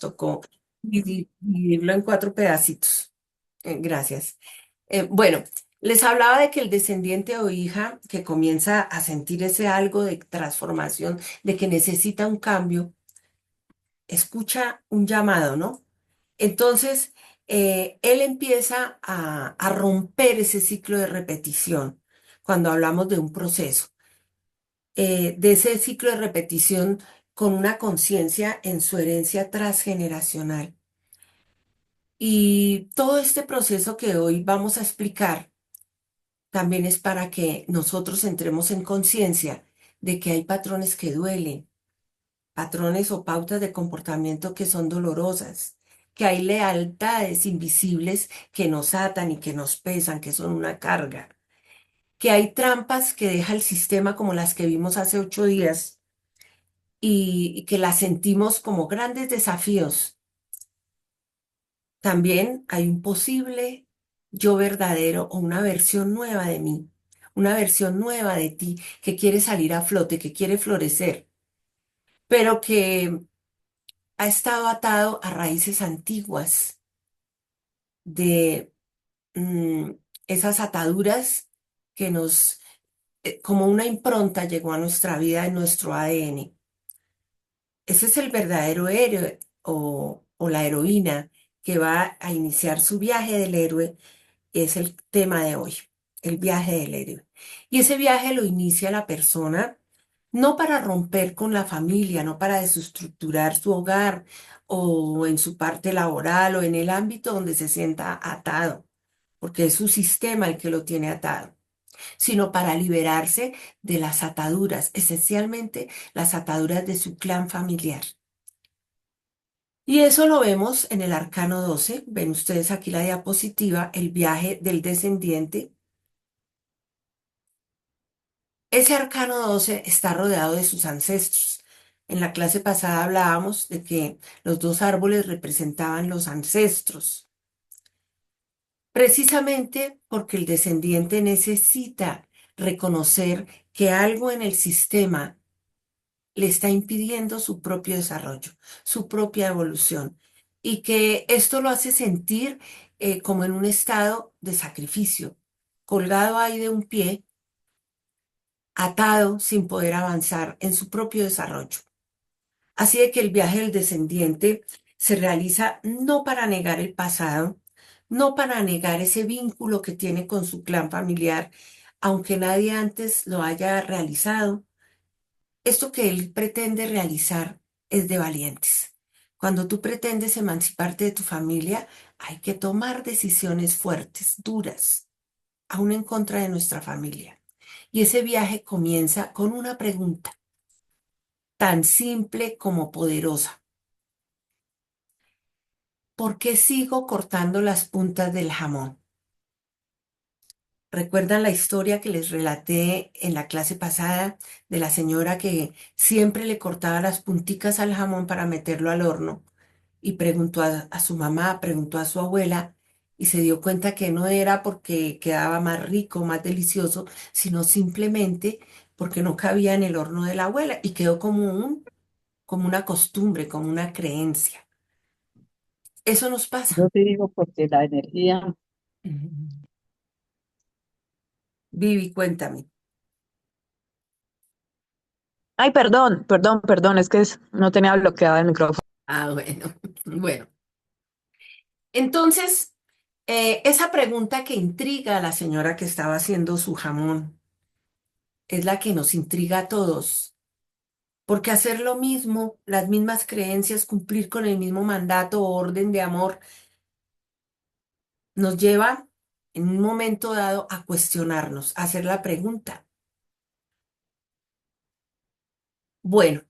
tocó dividirlo en cuatro pedacitos. Gracias. Bueno, les hablaba de que el descendiente o hija que comienza a sentir ese algo de transformación, de que necesita un cambio, escucha un llamado, ¿no? Entonces, él empieza a romper ese ciclo de repetición cuando hablamos de un proceso, de ese ciclo de repetición con una conciencia en su herencia transgeneracional. Y todo este proceso que hoy vamos a explicar también es para que nosotros entremos en conciencia de que hay patrones que duelen, patrones o pautas de comportamiento que son dolorosas, que hay lealtades invisibles que nos atan y que nos pesan, que son una carga, que hay trampas que deja el sistema como las que vimos hace 8 días y que las sentimos como grandes desafíos. También hay un posible yo verdadero o una versión nueva de mí, una versión nueva de ti que quiere salir a flote, que quiere florecer, pero que ha estado atado a raíces antiguas de mm, esas ataduras que nos, como una impronta llegó a nuestra vida en nuestro ADN. Ese es el verdadero héroe o la heroína que va a iniciar su viaje del héroe, es el tema de hoy, el viaje del héroe. Y ese viaje lo inicia la persona no para romper con la familia, no para desestructurar su hogar o en su parte laboral o en el ámbito donde se sienta atado, porque es su sistema el que lo tiene atado, sino para liberarse de las ataduras, esencialmente las ataduras de su clan familiar. Y eso lo vemos en el arcano 12. Ven ustedes aquí la diapositiva, el viaje del descendiente. Ese arcano 12 está rodeado de sus ancestros. En la clase pasada hablábamos de que los dos árboles representaban los ancestros, precisamente porque el descendiente necesita reconocer que algo en el sistema le está impidiendo su propio desarrollo, su propia evolución, y que esto lo hace sentir como en un estado de sacrificio, colgado ahí de un pie, atado sin poder avanzar en su propio desarrollo. Así de que el viaje del descendiente se realiza no para negar el pasado, no para negar ese vínculo que tiene con su clan familiar, aunque nadie antes lo haya realizado. Esto que él pretende realizar es de valientes. Cuando tú pretendes emanciparte de tu familia, hay que tomar decisiones fuertes, duras, aún en contra de nuestra familia. Y ese viaje comienza con una pregunta tan simple como poderosa. ¿Por qué sigo cortando las puntas del jamón? ¿Recuerdan la historia que les relaté en la clase pasada de la señora que siempre le cortaba las punticas al jamón para meterlo al horno? Y preguntó a su mamá, preguntó a su abuela y se dio cuenta que no era porque quedaba más rico, más delicioso, sino simplemente porque no cabía en el horno de la abuela y quedó como una costumbre, como una creencia. Eso nos pasa. Yo te digo porque la energía, Ujú. Vivi, cuéntame. Ay, perdón, perdón, perdón, es que no tenía bloqueado el micrófono. Ah, bueno, bueno. Entonces, esa pregunta que intriga a la señora que estaba haciendo su jamón es la que nos intriga a todos, porque hacer lo mismo, las mismas creencias, cumplir con el mismo mandato o orden de amor, nos lleva en un momento dado a cuestionarnos, a hacer la pregunta. Bueno,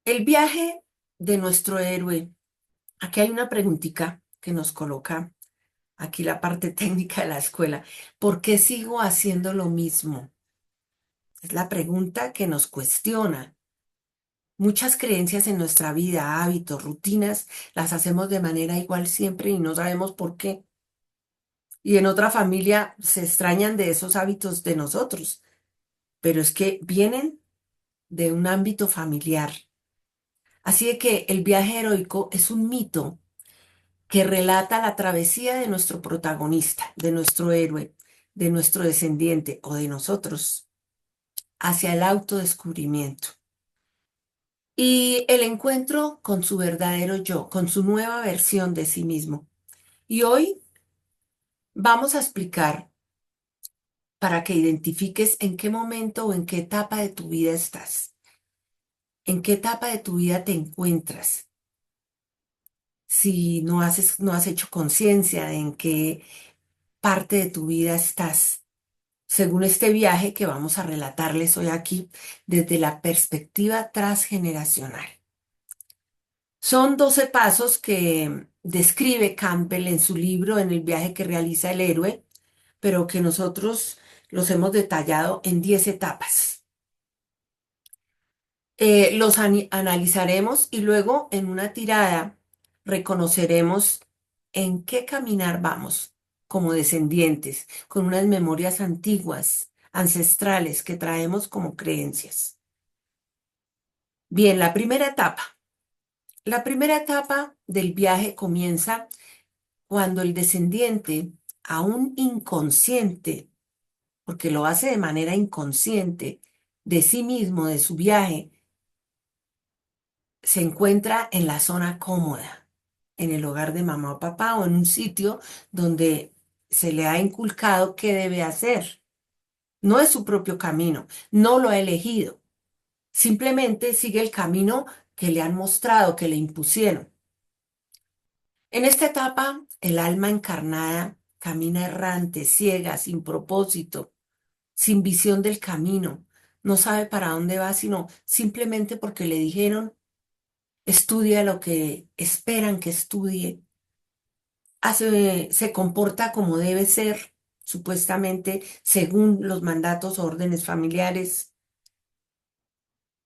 el viaje de nuestro héroe, aquí hay una preguntita que nos coloca aquí la parte técnica de la escuela. ¿Por qué sigo haciendo lo mismo? Es la pregunta que nos cuestiona. Muchas creencias en nuestra vida, hábitos, rutinas, las hacemos de manera igual siempre y no sabemos por qué. Y en otra familia se extrañan de esos hábitos de nosotros, pero es que vienen de un ámbito familiar. Así de que el viaje heroico es un mito que relata la travesía de nuestro protagonista, de nuestro héroe, de nuestro descendiente o de nosotros hacia el autodescubrimiento y el encuentro con su verdadero yo, con su nueva versión de sí mismo. Y hoy vamos a explicar para que identifiques en qué momento o en qué etapa de tu vida estás, en qué etapa de tu vida te encuentras, si no has hecho conciencia de en qué parte de tu vida estás, según este viaje que vamos a relatarles hoy aquí desde la perspectiva transgeneracional. Son 12 pasos que describe Campbell en su libro En el viaje que realiza el héroe, pero que nosotros los hemos detallado en 10 etapas. Analizaremos y luego en una tirada reconoceremos en qué caminar vamos como descendientes, con unas memorias antiguas, ancestrales que traemos como creencias. Bien, la primera etapa. La primera etapa del viaje comienza cuando el descendiente, aún inconsciente, porque lo hace de manera inconsciente, de sí mismo, de su viaje, se encuentra en la zona cómoda, en el hogar de mamá o papá o en un sitio donde se le ha inculcado qué debe hacer. No es su propio camino, no lo ha elegido. Simplemente sigue el camino que le han mostrado, que le impusieron. En esta etapa, el alma encarnada camina errante, ciega, sin propósito, sin visión del camino. No sabe para dónde va, sino simplemente porque le dijeron estudia lo que esperan que estudie, se comporta como debe ser, supuestamente según los mandatos o órdenes familiares,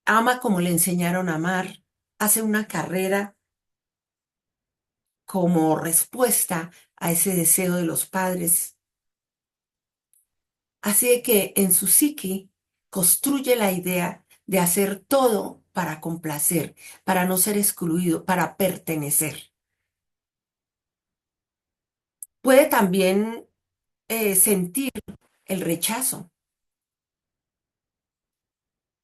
ama como le enseñaron a amar, hace una carrera como respuesta a ese deseo de los padres. Así de que en su psique construye la idea de hacer todo para complacer, para no ser excluido, para pertenecer. Puede también sentir el rechazo.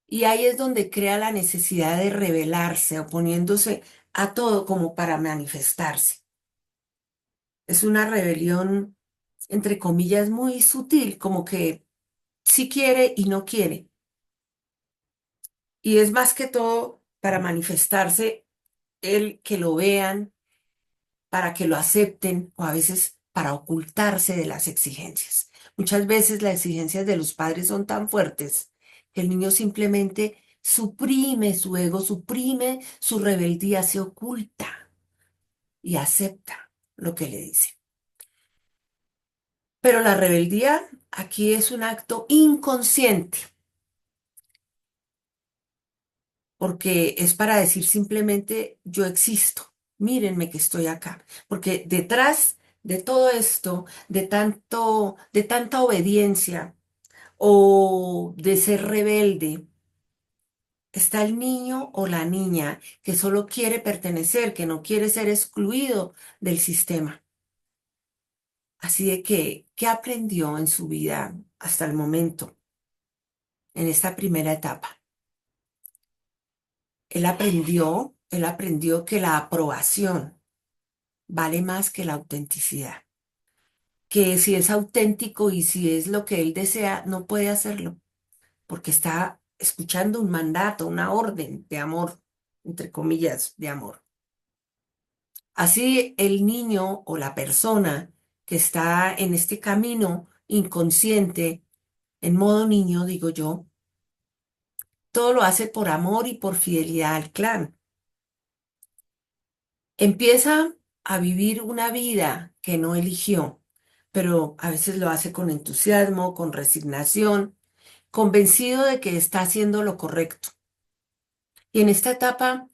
Y ahí es donde crea la necesidad de rebelarse, oponiéndose a todo como para manifestarse. Es una rebelión, entre comillas, muy sutil, como que sí quiere y no quiere. Y es más que todo para manifestarse el que lo vean, para que lo acepten o a veces para ocultarse de las exigencias. Muchas veces las exigencias de los padres son tan fuertes que el niño simplemente suprime su ego, suprime su rebeldía, se oculta y acepta lo que le dicen. Pero la rebeldía aquí es un acto inconsciente, porque es para decir simplemente yo existo, mírenme que estoy acá, porque detrás de todo esto, de tanta obediencia o de ser rebelde, está el niño o la niña que solo quiere pertenecer, que no quiere ser excluido del sistema. Así de que, ¿qué aprendió en su vida hasta el momento, en esta primera etapa? Él aprendió que la aprobación vale más que la autenticidad, que si es auténtico y si es lo que él desea, no puede hacerlo, porque está escuchando un mandato, una orden de amor, entre comillas, de amor. Así el niño o la persona que está en este camino inconsciente, en modo niño, digo yo, todo lo hace por amor y por fidelidad al clan. Empieza a vivir una vida que no eligió, pero a veces lo hace con entusiasmo, con resignación, convencido de que está haciendo lo correcto. Y en esta etapa,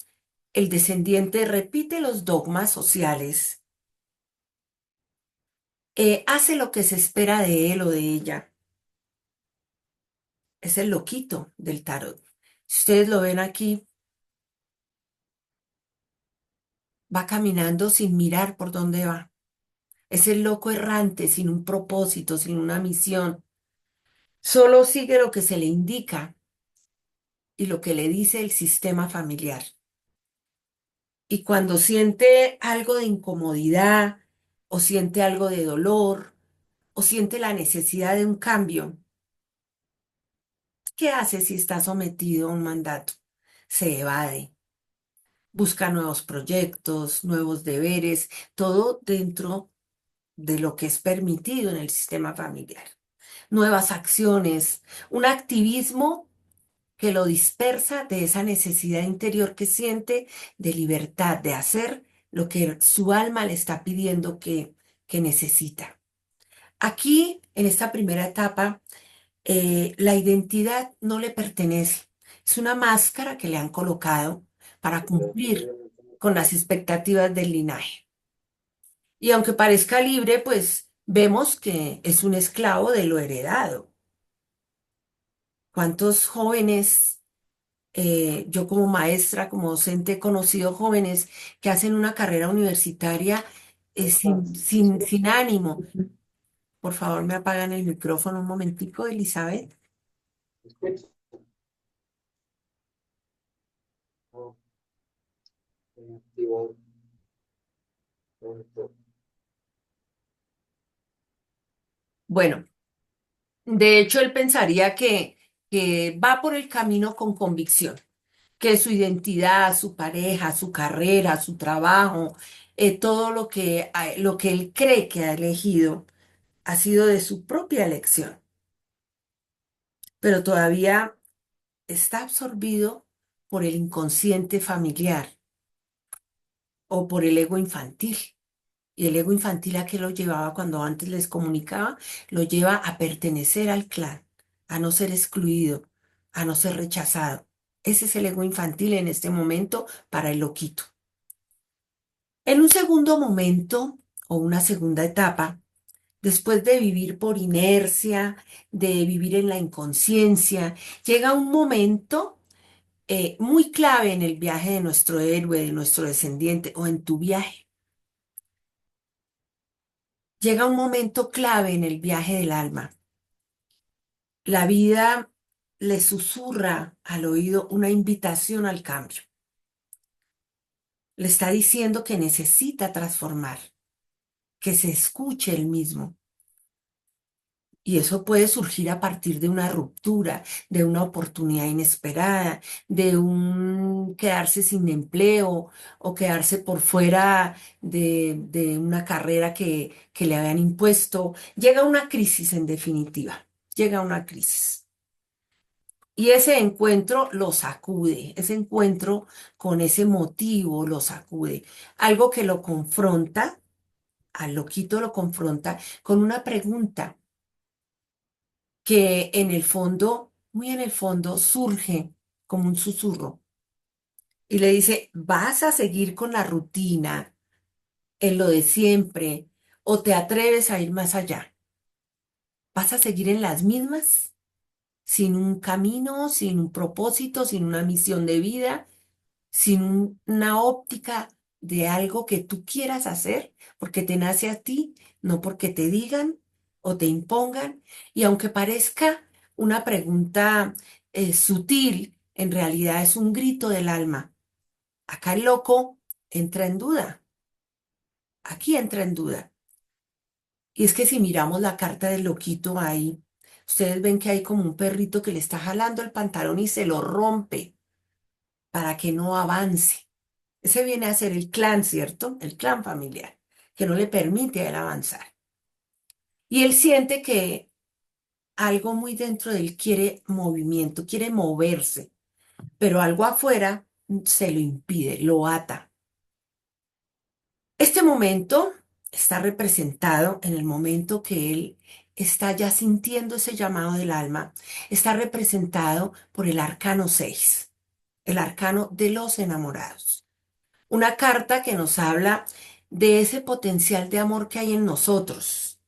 el descendiente repite los dogmas sociales, hace lo que se espera de él o de ella. Es el loquito del tarot. Si ustedes lo ven aquí, va caminando sin mirar por dónde va. Es el loco errante, sin un propósito, sin una misión. Solo sigue lo que se le indica y lo que le dice el sistema familiar. Y cuando siente algo de incomodidad o siente algo de dolor o siente la necesidad de un cambio, ¿qué hace si está sometido a un mandato? Se evade, busca nuevos proyectos, nuevos deberes, todo dentro de lo que es permitido en el sistema familiar. Nuevas acciones, un activismo que lo dispersa de esa necesidad interior que siente de libertad, de hacer lo que su alma le está pidiendo que necesita. Aquí, en esta primera etapa, la identidad no le pertenece. Es una máscara que le han colocado para cumplir con las expectativas del linaje. Y aunque parezca libre, pues vemos que es un esclavo de lo heredado. ¿Cuántos jóvenes, yo como maestra, como docente, he conocido jóvenes que hacen una carrera universitaria sin ánimo? Por favor, me apagan el micrófono un momentico, Elizabeth. Bueno, de hecho, él pensaría que va por el camino con convicción, que su identidad, su pareja, su carrera, su trabajo, todo lo que él cree que ha elegido ha sido de su propia elección, pero todavía está absorbido por el inconsciente familiar o por el ego infantil. Y el ego infantil a qué lo llevaba cuando antes les comunicaba, lo lleva a pertenecer al clan, a no ser excluido, a no ser rechazado. Ese es el ego infantil en este momento para el loquito. En un segundo momento o una segunda etapa, después de vivir por inercia, de vivir en la inconsciencia, llega un momento muy clave en el viaje de nuestro héroe, de nuestro descendiente o en tu viaje. Llega un momento clave en el viaje del alma. La vida le susurra al oído una invitación al cambio. Le está diciendo que necesita transformar, que se escuche él mismo. Y eso puede surgir a partir de una ruptura, de una oportunidad inesperada, de un quedarse sin empleo o quedarse por fuera de una carrera que le habían impuesto. Llega una crisis en definitiva, llega una crisis. Y ese encuentro lo sacude, ese encuentro con ese motivo lo sacude. Algo que lo confronta, al loquito lo confronta con una pregunta que en el fondo, muy en el fondo, surge como un susurro y le dice, ¿vas a seguir con la rutina en lo de siempre o te atreves a ir más allá? ¿Vas a seguir en las mismas, sin un camino, sin un propósito, sin una misión de vida, sin una óptica de algo que tú quieras hacer, porque te nace a ti, no porque te digan o te impongan? Y aunque parezca una pregunta sutil, en realidad es un grito del alma. Acá el loco entra en duda, aquí entra en duda. Y es que si miramos la carta del loquito ahí, ustedes ven que hay como un perrito que le está jalando el pantalón y se lo rompe para que no avance. Ese viene a ser el clan, ¿cierto? El clan familiar, que no le permite a él avanzar. Y él siente que algo muy dentro de él quiere movimiento, quiere moverse, pero algo afuera se lo impide, lo ata. Este momento está representado en el momento que él está ya sintiendo ese llamado del alma, está representado por el arcano 6, el arcano de los enamorados. Una carta que nos habla de ese potencial de amor que hay en nosotros.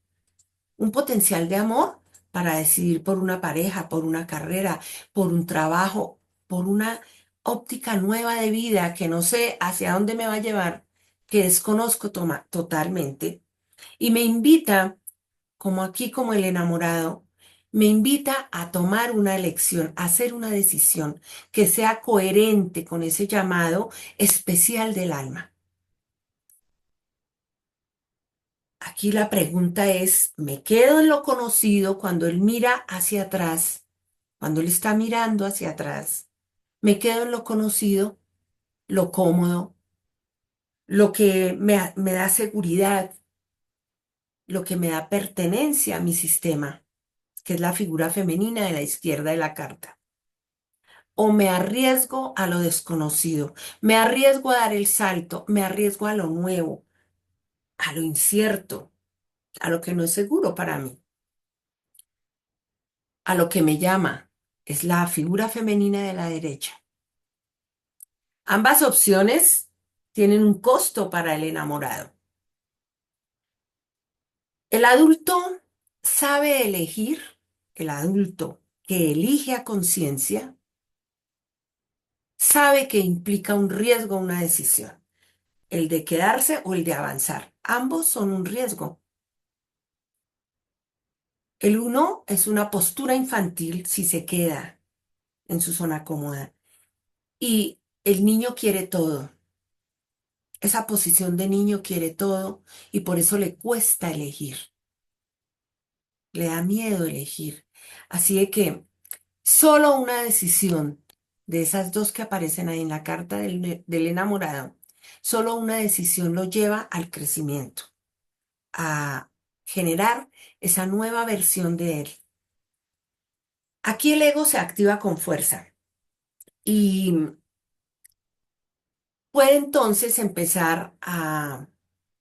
Un potencial de amor para decidir por una pareja, por una carrera, por un trabajo, por una óptica nueva de vida que no sé hacia dónde me va a llevar, que desconozco totalmente y me invita, como aquí, como el enamorado, me invita a tomar una elección, a hacer una decisión que sea coherente con ese llamado especial del alma. Aquí la pregunta es, ¿me quedo en lo conocido cuando él mira hacia atrás, cuando él está mirando hacia atrás? ¿Me quedo en lo conocido, lo cómodo, lo que me da seguridad, lo que me da pertenencia a mi sistema, que es la figura femenina de la izquierda de la carta? ¿O me arriesgo a lo desconocido? Me arriesgo a dar el salto, me arriesgo a lo nuevo, a lo incierto, a lo que no es seguro para mí, a lo que me llama. Es la figura femenina de la derecha. Ambas opciones tienen un costo para el enamorado. El adulto sabe elegir, el adulto que elige a conciencia, sabe que implica un riesgo, una decisión, el de quedarse o el de avanzar. Ambos son un riesgo. El uno es una postura infantil si se queda en su zona cómoda y el niño quiere todo. Esa posición de niño quiere todo y por eso le cuesta elegir, le da miedo elegir. Así de que solo una decisión de esas dos que aparecen ahí en la carta del enamorado, solo una decisión lo lleva al crecimiento, a generar esa nueva versión de él. Aquí el ego se activa con fuerza y puede entonces empezar a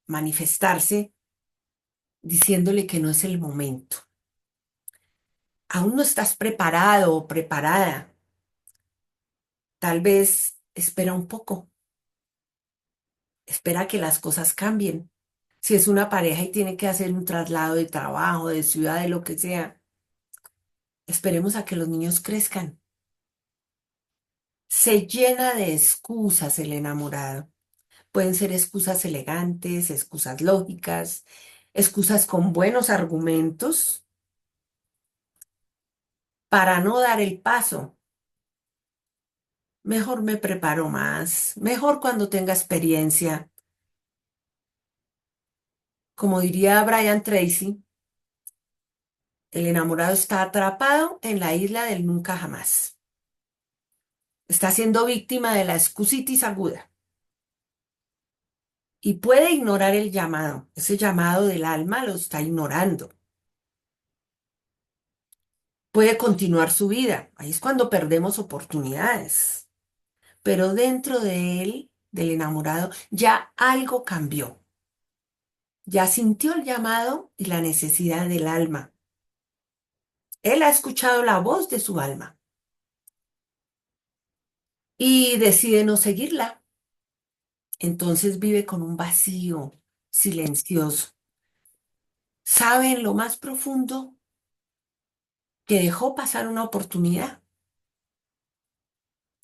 manifestarse diciéndole que no es el momento. Aún no estás preparado o preparada. Tal vez espera un poco, espera que las cosas cambien. Si es una pareja y tiene que hacer un traslado de trabajo, de ciudad, de lo que sea, esperemos a que los niños crezcan. Se llena de excusas el enamorado. Pueden ser excusas elegantes, excusas lógicas, excusas con buenos argumentos para no dar el paso. Mejor me preparo más, mejor cuando tenga experiencia. Como diría Brian Tracy, el enamorado está atrapado en la isla del nunca jamás. Está siendo víctima de la excusitis aguda y puede ignorar el llamado. Ese llamado del alma lo está ignorando. Puede continuar su vida. Ahí es cuando perdemos oportunidades. Pero dentro de él, del enamorado, ya algo cambió. Ya sintió el llamado y la necesidad del alma. Él ha escuchado la voz de su alma y decide no seguirla. Entonces vive con un vacío silencioso. Sabe en lo más profundo que dejó pasar una oportunidad.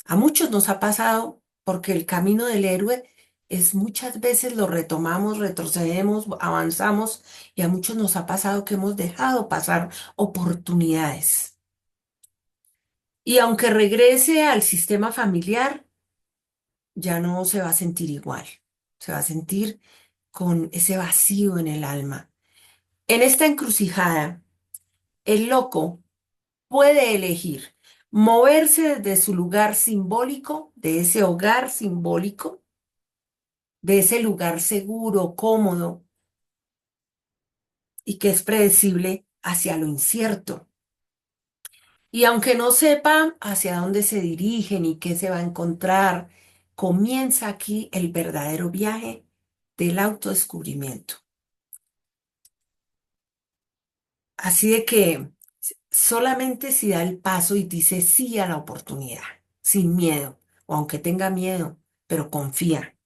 A muchos nos ha pasado porque el camino del héroe es muchas veces lo retomamos, retrocedemos, avanzamos y a muchos nos ha pasado que hemos dejado pasar oportunidades. Y aunque regrese al sistema familiar, ya no se va a sentir igual. Se va a sentir con ese vacío en el alma. En esta encrucijada, el loco puede elegir moverse desde su lugar simbólico, de ese hogar simbólico, de ese lugar seguro, cómodo y que es predecible hacia lo incierto. Y aunque no sepa hacia dónde se dirige ni qué se va a encontrar, comienza aquí el verdadero viaje del autodescubrimiento. Así de que solamente si da el paso y dice sí a la oportunidad, sin miedo, o aunque tenga miedo, pero confía.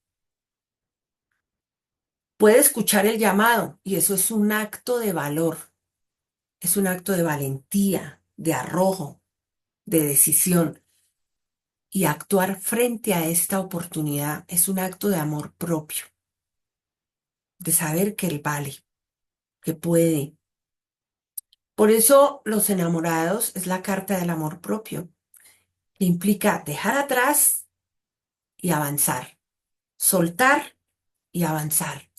Puede escuchar el llamado y eso es un acto de valor, es un acto de valentía, de arrojo, de decisión. Y actuar frente a esta oportunidad es un acto de amor propio. de saber que él vale, que puede. Por eso los enamorados es la carta del amor propio, que implica dejar atrás y avanzar, soltar y avanzar.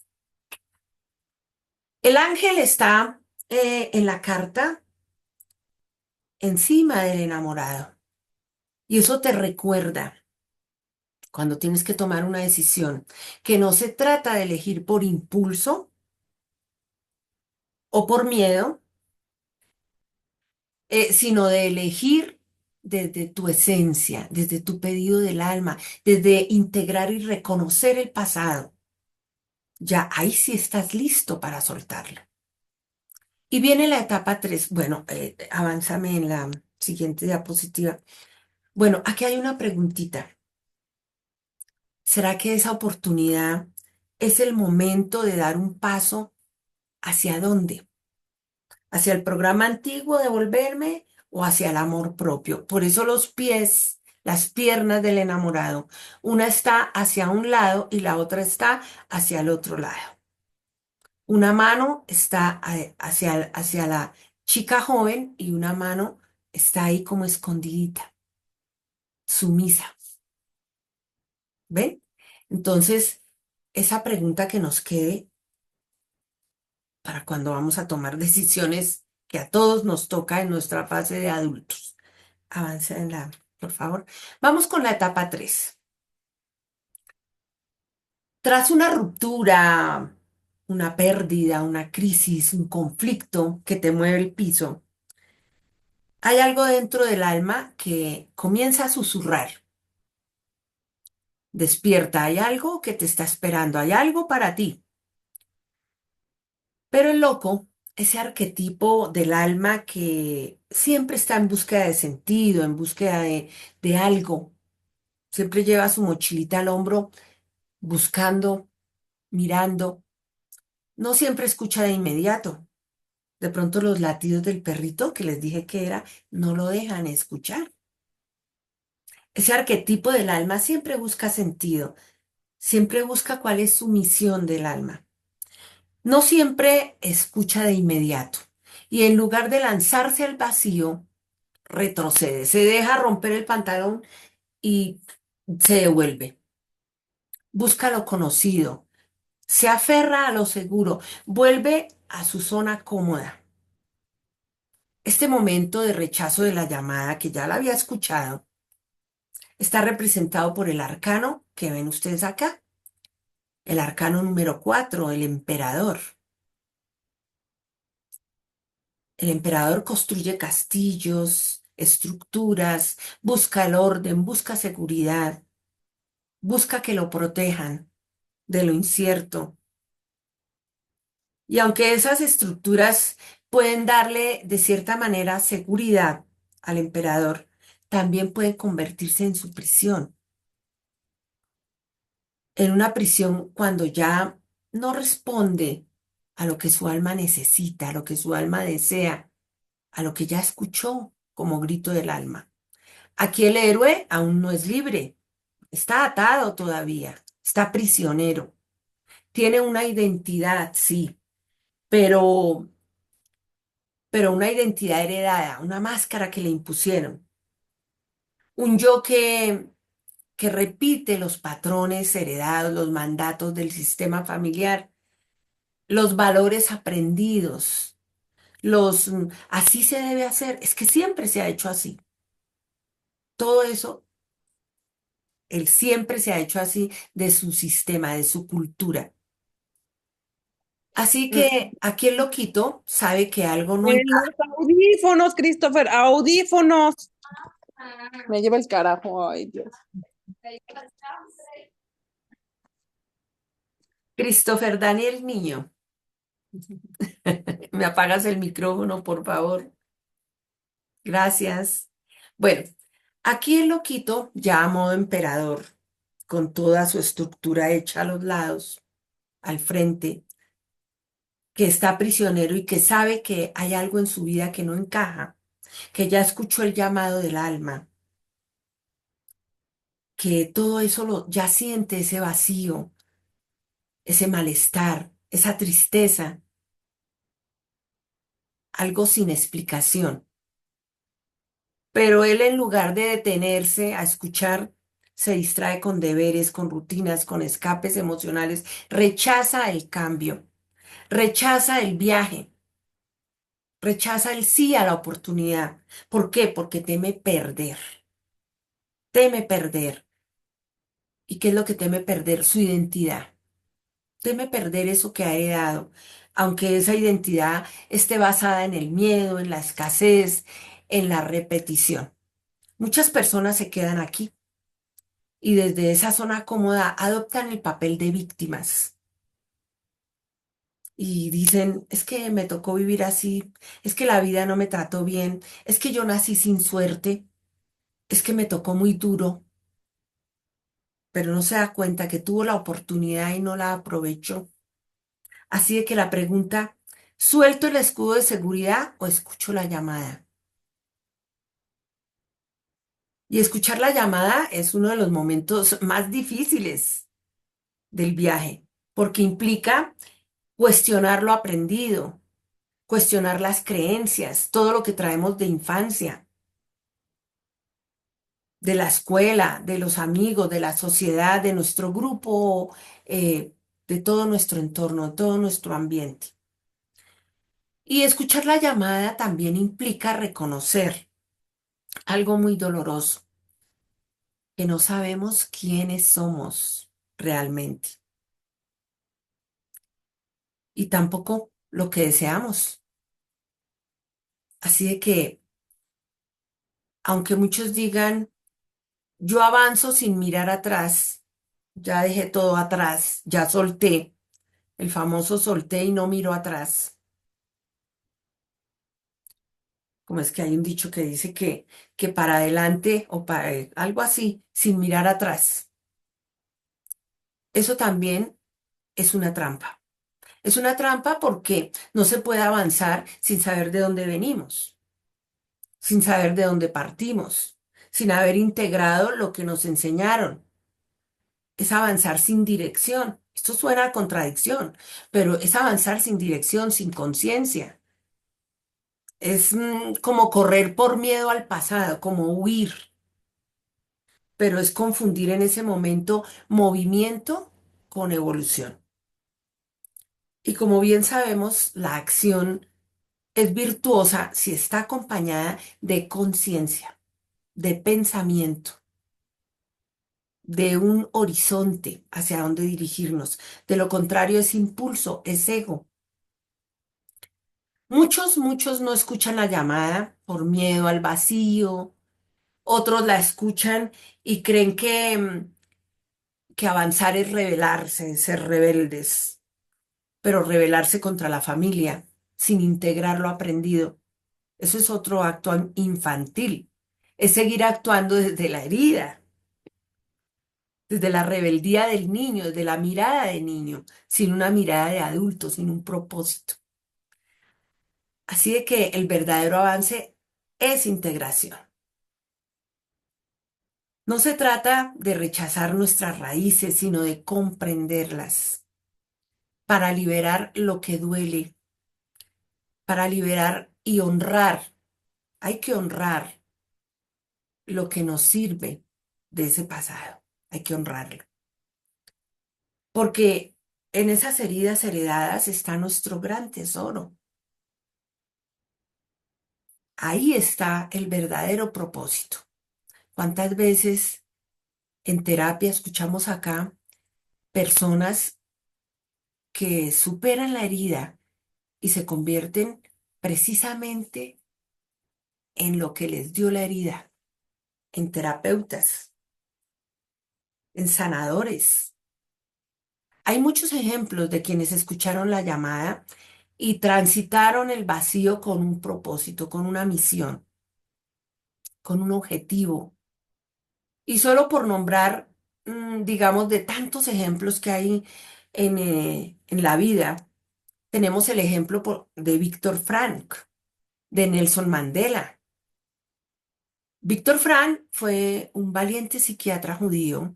El ángel está en la carta encima del enamorado y eso te recuerda cuando tienes que tomar una decisión que no se trata de elegir por impulso o por miedo, sino de elegir desde tu esencia, desde tu pedido del alma, desde integrar y reconocer el pasado. Ya ahí sí estás listo para soltarlo. Y viene la etapa 3. Bueno, avánzame en la siguiente diapositiva. Bueno, aquí hay una preguntita. ¿Será que esa oportunidad es el momento de dar un paso hacia dónde? ¿Hacia el programa antiguo de volverme o hacia el amor propio? Por eso los pies, las piernas del enamorado, una está hacia un lado y la otra está hacia el otro lado. Una mano está hacia la chica joven y una mano está ahí como escondidita, sumisa. ¿Ven? Entonces, esa pregunta que nos quede para cuando vamos a tomar decisiones que a todos nos toca en nuestra fase de adultos. Avanza en la, por favor. Vamos con la etapa 3. Tras una ruptura, una pérdida, una crisis, un conflicto que te mueve el piso, hay algo dentro del alma que comienza a susurrar. Despierta, hay algo que te está esperando, hay algo para ti. Pero el loco, ese arquetipo del alma que siempre está en búsqueda de sentido, en búsqueda de algo, siempre lleva su mochilita al hombro, buscando, mirando, no siempre escucha de inmediato. De pronto los latidos del perrito que les dije que era, no lo dejan escuchar. Ese arquetipo del alma siempre busca sentido, siempre busca cuál es su misión del alma. No siempre escucha de inmediato y en lugar de lanzarse al vacío, retrocede, se deja romper el pantalón y se devuelve. Busca lo conocido, se aferra a lo seguro, vuelve a su zona cómoda. Este momento de rechazo de la llamada, que ya la había escuchado, está representado por el arcano que ven ustedes acá, el arcano número 4, el emperador. El emperador construye castillos, estructuras, busca el orden, busca seguridad, busca que lo protejan de lo incierto. Y aunque esas estructuras pueden darle de cierta manera seguridad al emperador, también pueden convertirse en su prisión. En una prisión cuando ya no responde a lo que su alma necesita, a lo que su alma desea, a lo que ya escuchó como grito del alma. Aquí el héroe aún no es libre, está atado todavía, está prisionero, tiene una identidad, sí, pero, pero una identidad heredada, una máscara que le impusieron, un yo que repite los patrones heredados, los mandatos del sistema familiar, los valores aprendidos, así se debe hacer, es que siempre se ha hecho así. Todo eso, él siempre se ha hecho así de su sistema, de su cultura. Así Mm. que aquí el loquito sabe que algo no En encaja. los audífonos, Christopher, audífonos. Me lleva el carajo, ay Dios. Christopher Daniel Niño, me apagas el micrófono, por favor. Gracias. Bueno, aquí el loquito, ya a modo emperador, con toda su estructura hecha a los lados, al frente, que está prisionero y que sabe que hay algo en su vida que no encaja, que ya escuchó el llamado del alma, que todo eso ya siente ese vacío, ese malestar, esa tristeza, algo sin explicación. Pero él en lugar de detenerse a escuchar, se distrae con deberes, con rutinas, con escapes emocionales, rechaza el cambio, rechaza el viaje, rechaza el sí a la oportunidad. ¿Por qué? Porque teme perder, teme perder. ¿Y qué es lo que teme perder? Su identidad. Teme perder eso que ha heredado, aunque esa identidad esté basada en el miedo, en la escasez, en la repetición. Muchas personas se quedan aquí y desde esa zona cómoda adoptan el papel de víctimas y dicen, es que me tocó vivir así, es que la vida no me trató bien, es que yo nací sin suerte, es que me tocó muy duro, pero no se da cuenta que tuvo la oportunidad y no la aprovechó. Así de que la pregunta, ¿suelto el escudo de seguridad o escucho la llamada? Y escuchar la llamada es uno de los momentos más difíciles del viaje, porque implica cuestionar lo aprendido, cuestionar las creencias, todo lo que traemos de infancia, de la escuela, de los amigos, de la sociedad, de nuestro grupo, de todo nuestro entorno, de todo nuestro ambiente. Y escuchar la llamada también implica reconocer algo muy doloroso, que no sabemos quiénes somos realmente y tampoco lo que deseamos. Así de que, aunque muchos digan, yo avanzo sin mirar atrás, ya dejé todo atrás, ya solté, el famoso solté y no miro atrás. Como es que hay un dicho que dice que para adelante o para algo así, sin mirar atrás. Eso también es una trampa. Es una trampa porque no se puede avanzar sin saber de dónde venimos, sin saber de dónde partimos, sin haber integrado lo que nos enseñaron. Es avanzar sin dirección. Esto suena a contradicción, pero es avanzar sin dirección, sin conciencia. Es como correr por miedo al pasado, como huir, pero es confundir en ese momento movimiento con evolución. Y como bien sabemos, la acción es virtuosa si está acompañada de conciencia, de pensamiento, de un horizonte hacia dónde dirigirnos. De lo contrario es impulso, es ego. Muchos no escuchan la llamada por miedo al vacío, otros la escuchan y creen que avanzar es rebelarse, ser rebeldes, pero rebelarse contra la familia sin integrar lo aprendido. Eso es otro acto infantil. Es seguir actuando desde la herida, desde la rebeldía del niño, desde la mirada de niño, sin una mirada de adulto, sin un propósito. Así de que el verdadero avance es integración. No se trata de rechazar nuestras raíces, sino de comprenderlas para liberar lo que duele, para liberar y honrar. Hay que honrar lo que nos sirve de ese pasado. Hay que honrarlo. Porque en esas heridas heredadas está nuestro gran tesoro. Ahí está el verdadero propósito. ¿Cuántas veces en terapia escuchamos acá personas que superan la herida y se convierten precisamente en lo que les dio la herida, en terapeutas, en sanadores? Hay muchos ejemplos de quienes escucharon la llamada y transitaron el vacío con un propósito, con una misión, con un objetivo. Y solo por nombrar, digamos, de tantos ejemplos que hay en la vida, tenemos el ejemplo de Víctor Frank, de Nelson Mandela. Víctor Frank fue un valiente psiquiatra judío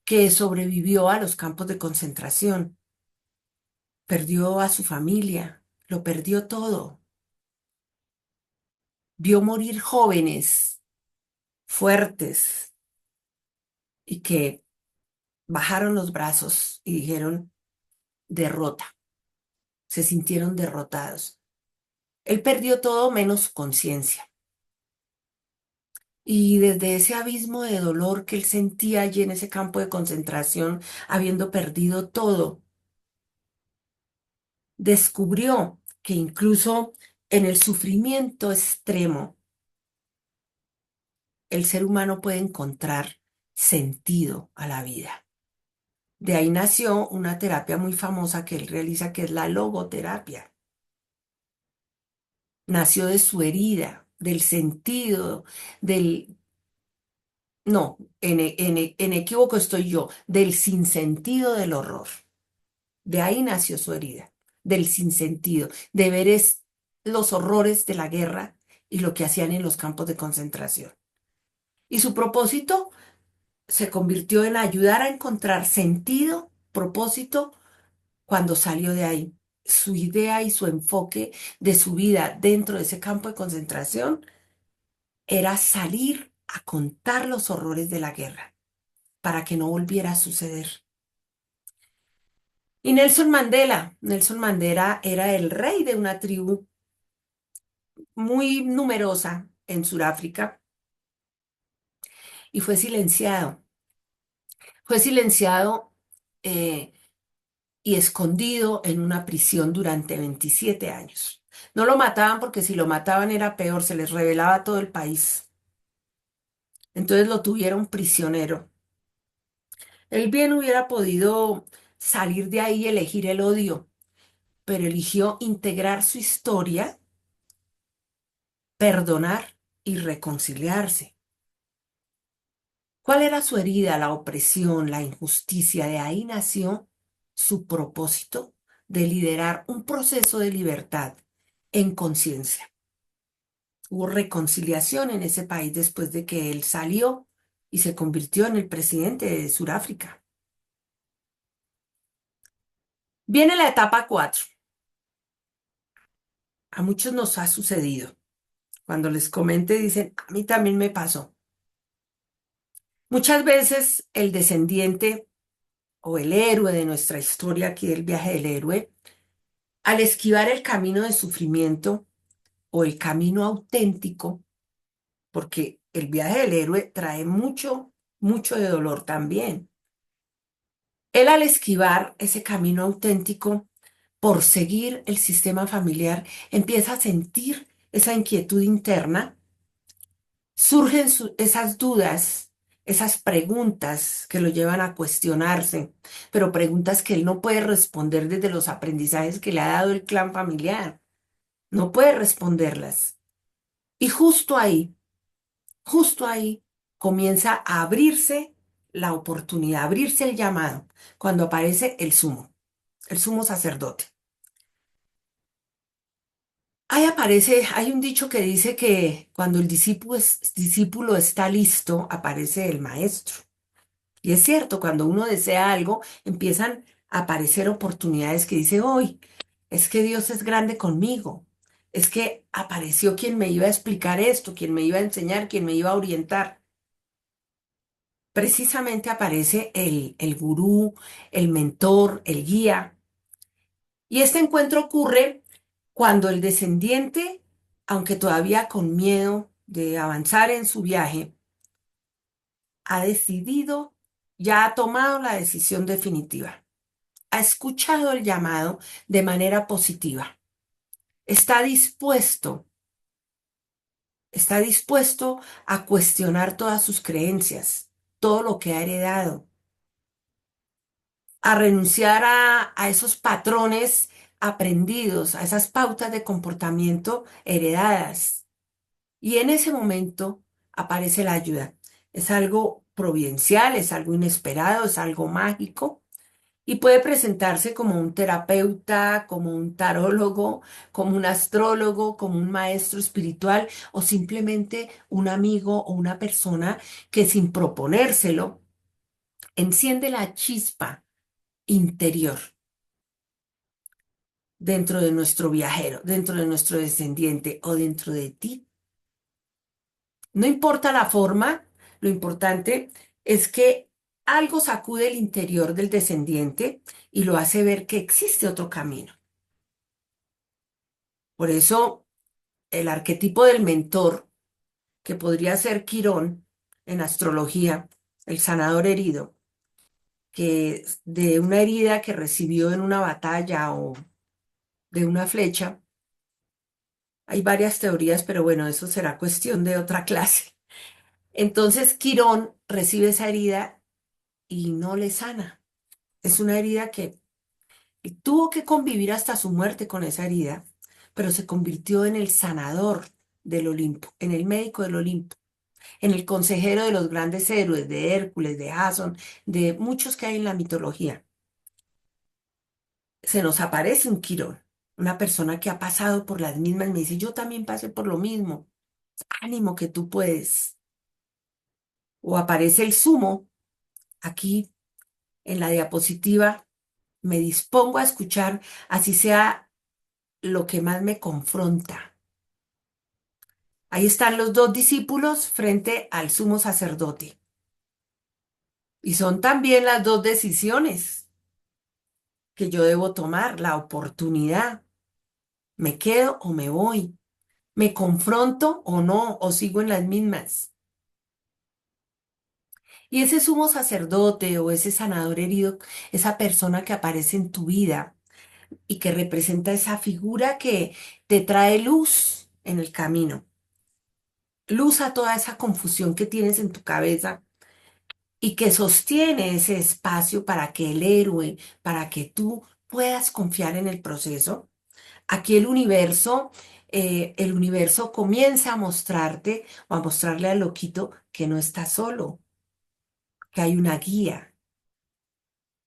que sobrevivió a los campos de concentración. perdió a su familia, lo perdió todo. Vio morir jóvenes, fuertes, y que bajaron los brazos y dijeron derrota, se sintieron derrotados. Él perdió todo menos su conciencia. Y desde ese abismo de dolor que él sentía allí en ese campo de concentración, habiendo perdido todo, descubrió que incluso en el sufrimiento extremo, el ser humano puede encontrar sentido a la vida. De ahí nació una terapia muy famosa que él realiza, que es la logoterapia. Nació de su herida, del sentido, del... No, en equívoco estoy yo, del sinsentido del horror. De ahí nació su herida, del sinsentido, de ver los horrores de la guerra y lo que hacían en los campos de concentración. Y su propósito se convirtió en ayudar a encontrar sentido, propósito, cuando salió de ahí. Su idea y su enfoque de su vida dentro de ese campo de concentración era salir a contar los horrores de la guerra para que no volviera a suceder. Y Nelson Mandela era el rey de una tribu muy numerosa en Sudáfrica y fue silenciado. Fue silenciado eh, y escondido en una prisión durante 27 años. No lo mataban porque si lo mataban era peor, se les revelaba todo el país. Entonces lo tuvieron prisionero. Él bien hubiera podido salir de ahí y elegir el odio, pero eligió integrar su historia, perdonar y reconciliarse. ¿Cuál era su herida? La opresión, la injusticia. De ahí nació su propósito de liderar un proceso de libertad en conciencia. Hubo reconciliación en ese país después de que él salió y se convirtió en el presidente de Sudáfrica. Viene la etapa 4. A muchos nos ha sucedido. Cuando les comente dicen, a mí también me pasó. Muchas veces el descendiente o el héroe de nuestra historia aquí del viaje del héroe, al esquivar el camino de sufrimiento o el camino auténtico, porque el viaje del héroe trae mucho, mucho de dolor también. Él al esquivar ese camino auténtico por seguir el sistema familiar, empieza a sentir esa inquietud interna, surgen esas dudas, esas preguntas que lo llevan a cuestionarse, pero preguntas que él no puede responder desde los aprendizajes que le ha dado el clan familiar. No puede responderlas. Y justo ahí comienza a abrirse la oportunidad, a abrirse el llamado, cuando aparece el sumo sacerdote. Ahí aparece, hay un dicho que dice que cuando el discípulo está listo, aparece el maestro. Y es cierto, cuando uno desea algo, empiezan a aparecer oportunidades que dice, hoy, es que Dios es grande conmigo. Es que apareció quien me iba a explicar esto, quien me iba a enseñar, quien me iba a orientar. Precisamente aparece el gurú, el mentor, el guía. Y este encuentro ocurre cuando el descendiente, aunque todavía con miedo de avanzar en su viaje, ha decidido, ya ha tomado la decisión definitiva, ha escuchado el llamado de manera positiva, está dispuesto a cuestionar todas sus creencias, todo lo que ha heredado, a renunciar a esos patrones aprendidos, a esas pautas de comportamiento heredadas. Y en ese momento aparece la ayuda. Es algo providencial, es algo inesperado, es algo mágico y puede presentarse como un terapeuta, como un tarólogo, como un astrólogo, como un maestro espiritual o simplemente un amigo o una persona que sin proponérselo enciende la chispa interior. dentro de nuestro viajero, dentro de nuestro descendiente o dentro de ti. No importa la forma, lo importante es que algo sacude el interior del descendiente y lo hace ver que existe otro camino. Por eso, el arquetipo del mentor, que podría ser Quirón en astrología, el sanador herido, que de una herida que recibió en una batalla o de una flecha, hay varias teorías, pero bueno, eso será cuestión de otra clase. Entonces, Quirón recibe esa herida y no le sana. Es una herida que tuvo que convivir hasta su muerte con esa herida, pero se convirtió en el sanador del Olimpo, en el médico del Olimpo, en el consejero de los grandes héroes, de Hércules, de Jasón, de muchos que hay en la mitología. Se nos aparece un Quirón, una persona que ha pasado por las mismas, me dice, yo también pasé por lo mismo, ánimo que tú puedes. O aparece el sumo, aquí en la diapositiva, me dispongo a escuchar, así sea lo que más me confronta. Ahí están los dos discípulos frente al sumo sacerdote. Y son también las dos decisiones que yo debo tomar, la oportunidad. ¿Me quedo o me voy? ¿Me confronto o no? ¿O sigo en las mismas? Y ese sumo sacerdote o ese sanador herido, esa persona que aparece en tu vida y que representa esa figura que te trae luz en el camino, luz a toda esa confusión que tienes en tu cabeza y que sostiene ese espacio para que el héroe, para que tú puedas confiar en el proceso. Aquí el universo comienza a mostrarte o a mostrarle al loquito que no está solo, que hay una guía,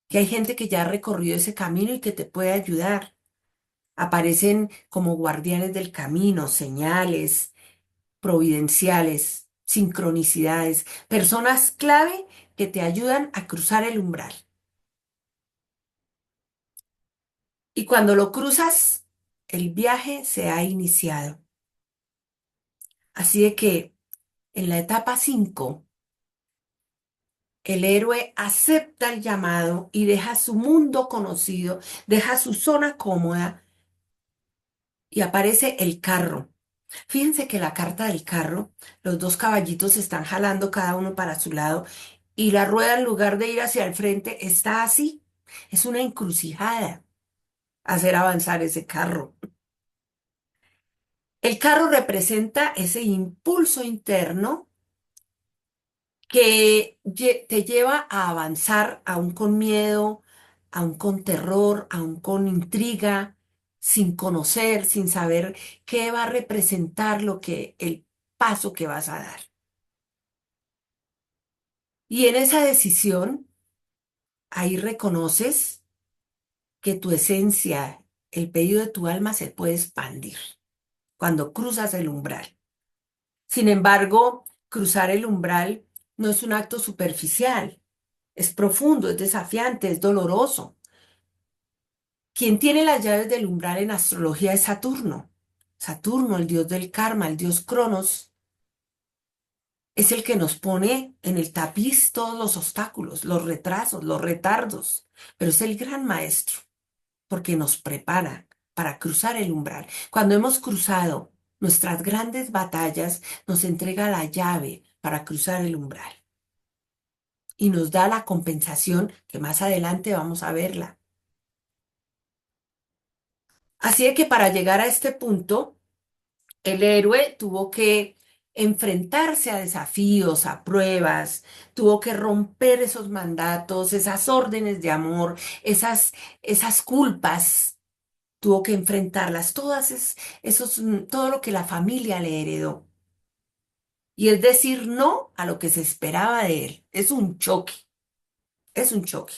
que hay gente que ya ha recorrido ese camino y que te puede ayudar. Aparecen como guardianes del camino, señales providenciales, sincronicidades, personas clave que te ayudan a cruzar el umbral. Y cuando lo cruzas, el viaje se ha iniciado. Así de que en la etapa 5 el héroe acepta el llamado y deja su mundo conocido, deja su zona cómoda y aparece el carro. Fíjense que la carta del carro, los dos caballitos están jalando cada uno para su lado y la rueda en lugar de ir hacia el frente está así. Es una encrucijada hacer avanzar ese carro. El carro representa ese impulso interno que te lleva a avanzar aún con miedo, aún con terror, aún con intriga, sin conocer, sin saber qué va a representar el paso que vas a dar. Y en esa decisión, ahí reconoces que tu esencia, el pedido de tu alma se puede expandir cuando cruzas el umbral. Sin embargo, cruzar el umbral no es un acto superficial, es profundo, es desafiante, es doloroso. Quien tiene las llaves del umbral en astrología es Saturno. Saturno, el dios del karma, el dios Cronos, es el que nos pone en el tapiz todos los obstáculos, los retrasos, los retardos, pero es el gran maestro porque nos prepara para cruzar el umbral. Cuando hemos cruzado nuestras grandes batallas, nos entrega la llave para cruzar el umbral y nos da la compensación que más adelante vamos a verla. Así de que para llegar a este punto, el héroe tuvo que enfrentarse a desafíos, a pruebas, tuvo que romper esos mandatos, esas órdenes de amor, esas culpas, tuvo que enfrentarlas, todo lo que la familia le heredó. Y es decir, no a lo que se esperaba de él. Es un choque, es un choque.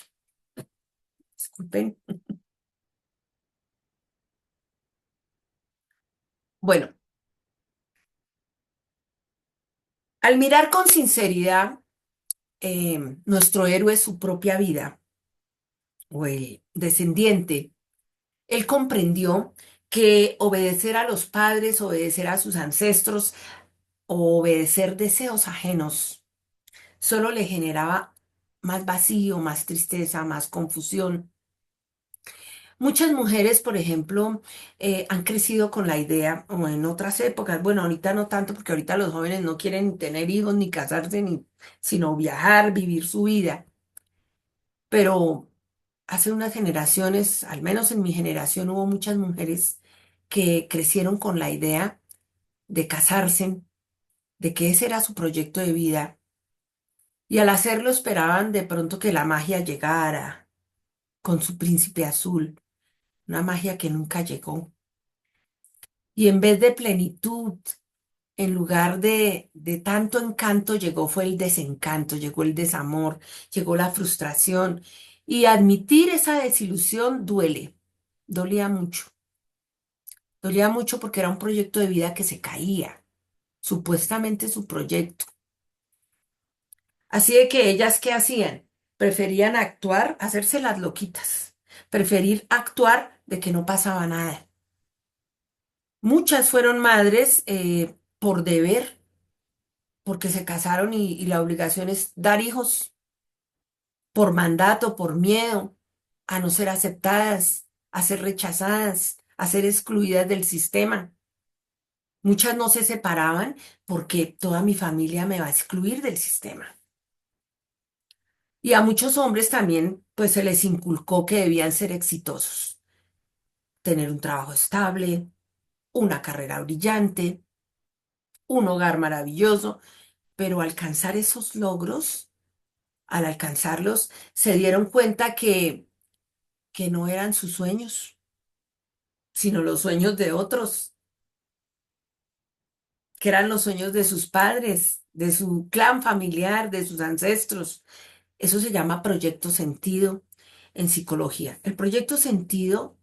Disculpen. Bueno, al mirar con sinceridad nuestro héroe su propia vida, o el descendiente, Él comprendió que obedecer a los padres, obedecer a sus ancestros, o obedecer deseos ajenos, solo le generaba más vacío, más tristeza, más confusión. Muchas mujeres, por ejemplo, han crecido con la idea, o en otras épocas, bueno, ahorita no tanto, porque ahorita los jóvenes no quieren ni tener hijos, ni casarse, ni, sino viajar, vivir su vida. Pero hace unas generaciones, al menos en mi generación, hubo muchas mujeres que crecieron con la idea de casarse, de que ese era su proyecto de vida, y al hacerlo esperaban de pronto que la magia llegara con su príncipe azul, una magia que nunca llegó. Y en vez de plenitud, en lugar de tanto encanto, llegó fue el desencanto, llegó el desamor, llegó la frustración. Y admitir esa desilusión duele, dolía mucho. Dolía mucho porque era un proyecto de vida que se caía, supuestamente su proyecto. Así de que ellas, ¿qué hacían? Preferían actuar, hacerse las loquitas, preferir actuar de que no pasaba nada. Muchas fueron madres por deber, porque se casaron y la obligación es dar hijos, por mandato, por miedo a no ser aceptadas, a ser rechazadas, a ser excluidas del sistema. Muchas no se separaban porque toda mi familia me va a excluir del sistema. Y a muchos hombres también, pues se les inculcó que debían ser exitosos, tener un trabajo estable, una carrera brillante, un hogar maravilloso, pero alcanzar esos logros, al alcanzarlos, se dieron cuenta que no eran sus sueños, sino los sueños de otros, que eran los sueños de sus padres, de su clan familiar, de sus ancestros. Eso se llama proyecto sentido en psicología. El proyecto sentido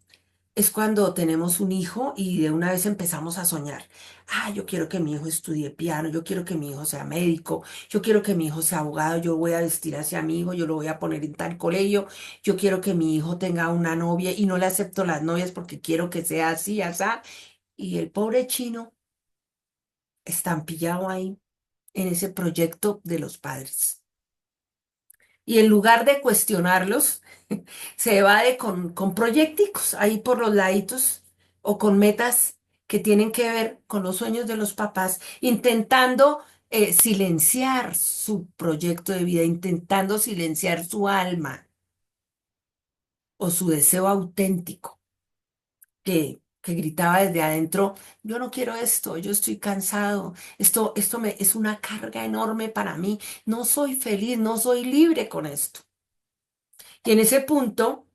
es cuando tenemos un hijo y de una vez empezamos a soñar. Ah, yo quiero que mi hijo estudie piano, yo quiero que mi hijo sea médico, yo quiero que mi hijo sea abogado, yo voy a vestir hacia mi hijo, yo lo voy a poner en tal colegio, yo quiero que mi hijo tenga una novia y no le acepto las novias porque quiero que sea así, así. Y el pobre chino estampillado ahí en ese proyecto de los padres. Y en lugar de cuestionarlos, se evade con proyecticos ahí por los laditos o con metas que tienen que ver con los sueños de los papás, intentando silenciar su proyecto de vida, intentando silenciar su alma o su deseo auténtico que gritaba desde adentro, yo no quiero esto, yo estoy cansado, esto es una carga enorme para mí, no soy feliz, no soy libre con esto. Y en ese punto,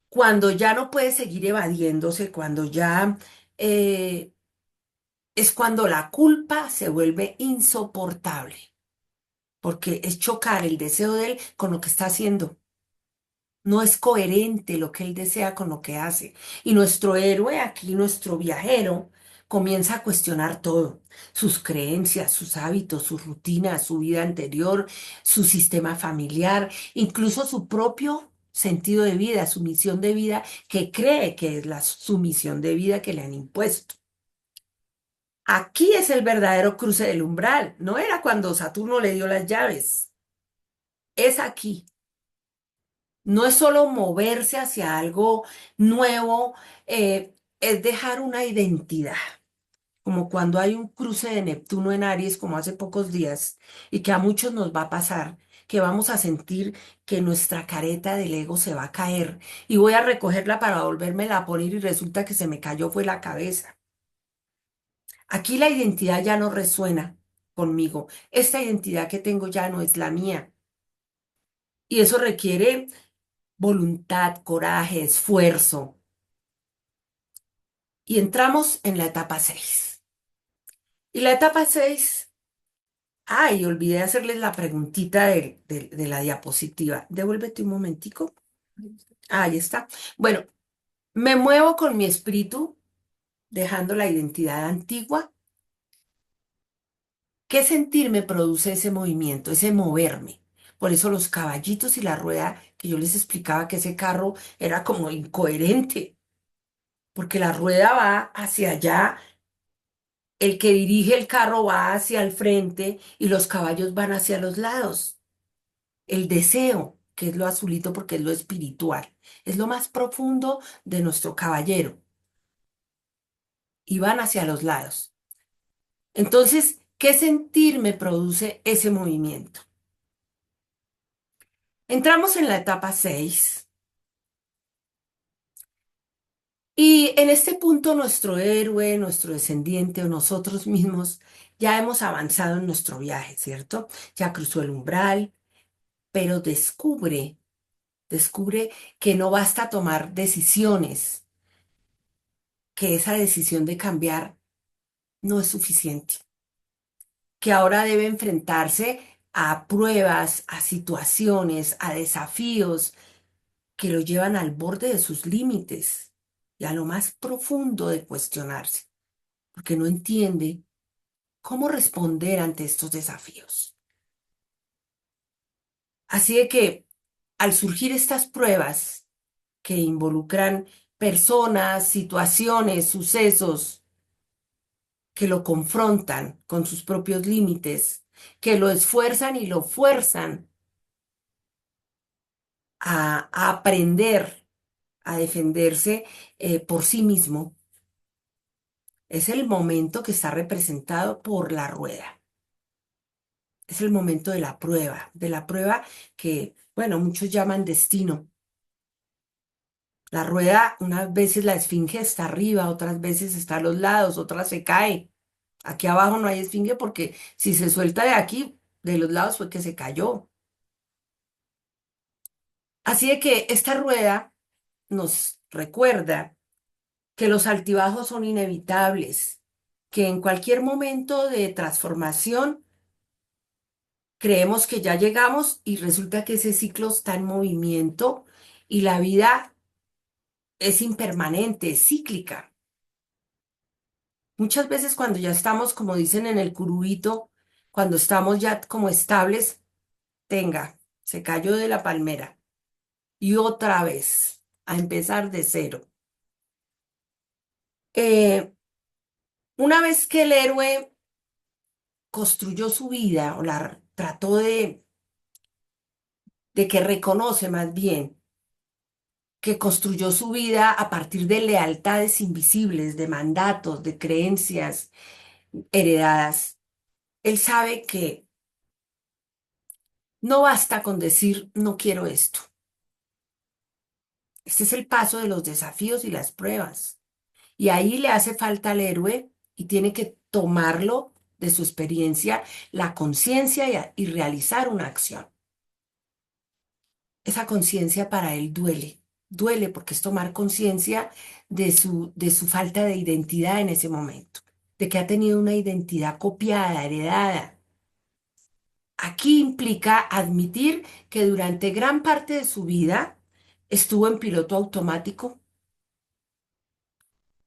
cuando ya no puede seguir evadiéndose, cuando ya eh, es cuando la culpa se vuelve insoportable, porque es chocar el deseo de él con lo que está haciendo. No es coherente lo que él desea con lo que hace. Y nuestro héroe aquí, nuestro viajero, comienza a cuestionar todo, sus creencias, sus hábitos, sus rutinas, su vida anterior, su sistema familiar, incluso su propio sentido de vida, su misión de vida, que cree que es su misión de vida que le han impuesto. Aquí es el verdadero cruce del umbral. No era cuando Saturno le dio las llaves. Es aquí. No es solo moverse hacia algo nuevo, es dejar una identidad, como cuando hay un cruce de Neptuno en Aries, como hace pocos días, y que a muchos nos va a pasar, que vamos a sentir que nuestra careta del ego se va a caer y voy a recogerla para volvérmela a poner y resulta que se me cayó fue la cabeza. Aquí la identidad ya no resuena conmigo. Esta identidad que tengo ya no es la mía. Y eso requiere voluntad, coraje, esfuerzo. Y entramos en la etapa 6. Y la etapa 6, ay, olvidé hacerles la preguntita de la diapositiva. Devuélvete un momentico. Ahí está. Bueno, me muevo con mi espíritu, dejando la identidad antigua. ¿Qué sentir me produce ese movimiento, ese moverme? Por eso los caballitos y la rueda, que yo les explicaba que ese carro era como incoherente, porque la rueda va hacia allá, el que dirige el carro va hacia el frente y los caballos van hacia los lados. El deseo, que es lo azulito porque es lo espiritual, es lo más profundo de nuestro caballero y van hacia los lados. Entonces, ¿qué sentir me produce ese movimiento? Entramos en la etapa 6 y en este punto nuestro héroe, nuestro descendiente o nosotros mismos ya hemos avanzado en nuestro viaje, ¿cierto? Ya cruzó el umbral, pero descubre que no basta tomar decisiones, que esa decisión de cambiar no es suficiente, que ahora debe enfrentarse a pruebas, a situaciones, a desafíos que lo llevan al borde de sus límites y a lo más profundo de cuestionarse, porque no entiende cómo responder ante estos desafíos. Así de que al surgir estas pruebas que involucran personas, situaciones, sucesos que lo confrontan con sus propios límites, que lo esfuerzan y lo fuerzan a aprender a defenderse por sí mismo, es el momento que está representado por la rueda. Es el momento de la prueba que, bueno, muchos llaman destino. La rueda, unas veces la esfinge está arriba, otras veces está a los lados, otras se cae. Aquí abajo no hay esfinge porque si se suelta de aquí, de los lados fue que se cayó. Así de que esta rueda nos recuerda que los altibajos son inevitables, que en cualquier momento de transformación creemos que ya llegamos y resulta que ese ciclo está en movimiento y la vida es impermanente, es cíclica. Muchas veces cuando ya estamos, como dicen en el curubito, cuando estamos ya como estables, tenga, se cayó de la palmera y otra vez a empezar de cero. Eh, una vez que el héroe construyó su vida o la trató de que reconoce más bien que construyó su vida a partir de lealtades invisibles, de mandatos, de creencias heredadas, él sabe que no basta con decir no quiero esto. Este es el paso de los desafíos y las pruebas. Y ahí le hace falta al héroe y tiene que tomarlo de su experiencia, la conciencia y realizar una acción. Esa conciencia para él duele, duele porque es tomar conciencia de su falta de identidad en ese momento, de que ha tenido una identidad copiada, heredada. Aquí implica admitir que durante gran parte de su vida estuvo en piloto automático,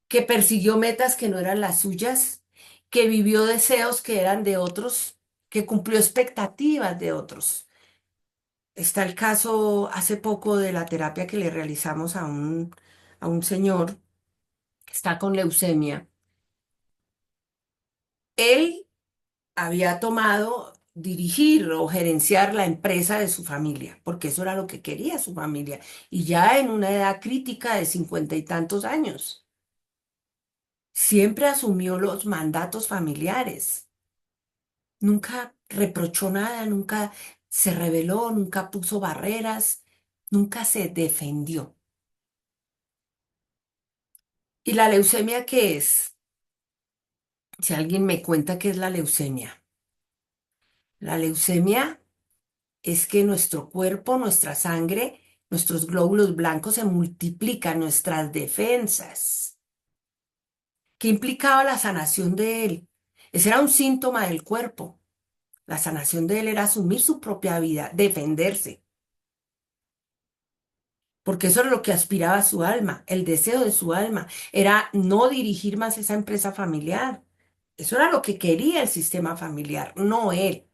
que persiguió metas que no eran las suyas, que vivió deseos que eran de otros, que cumplió expectativas de otros. Está el caso hace poco de la terapia que le realizamos a un señor que está con leucemia. Él había tomado dirigir o gerenciar la empresa de su familia, porque eso era lo que quería su familia, y ya en una edad crítica de 50 y tantos años. Siempre asumió los mandatos familiares, nunca reprochó nada, nunca se rebeló, nunca puso barreras, nunca se defendió. ¿Y la leucemia qué es? Si alguien me cuenta qué es la leucemia. La leucemia es que nuestro cuerpo, nuestra sangre, nuestros glóbulos blancos se multiplican, nuestras defensas. ¿Qué implicaba la sanación de él? Ese era un síntoma del cuerpo. La sanación de él era asumir su propia vida, defenderse, porque eso era lo que aspiraba su alma, el deseo de su alma, era no dirigir más esa empresa familiar. Eso era lo que quería el sistema familiar, no él.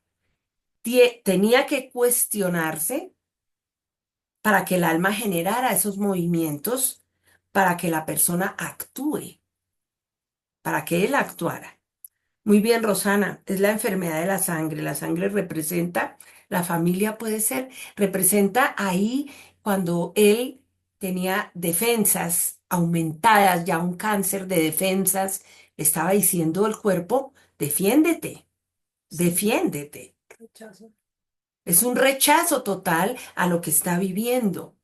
tenía que cuestionarse para que el alma generara esos movimientos, para que la persona actúe, para que él actuara. Muy bien, Rosana, es la enfermedad de la sangre. La sangre representa, la familia puede ser, representa ahí cuando él tenía defensas aumentadas, ya un cáncer de defensas, le estaba diciendo el cuerpo, defiéndete, defiéndete. Es un rechazo total a lo que está viviendo.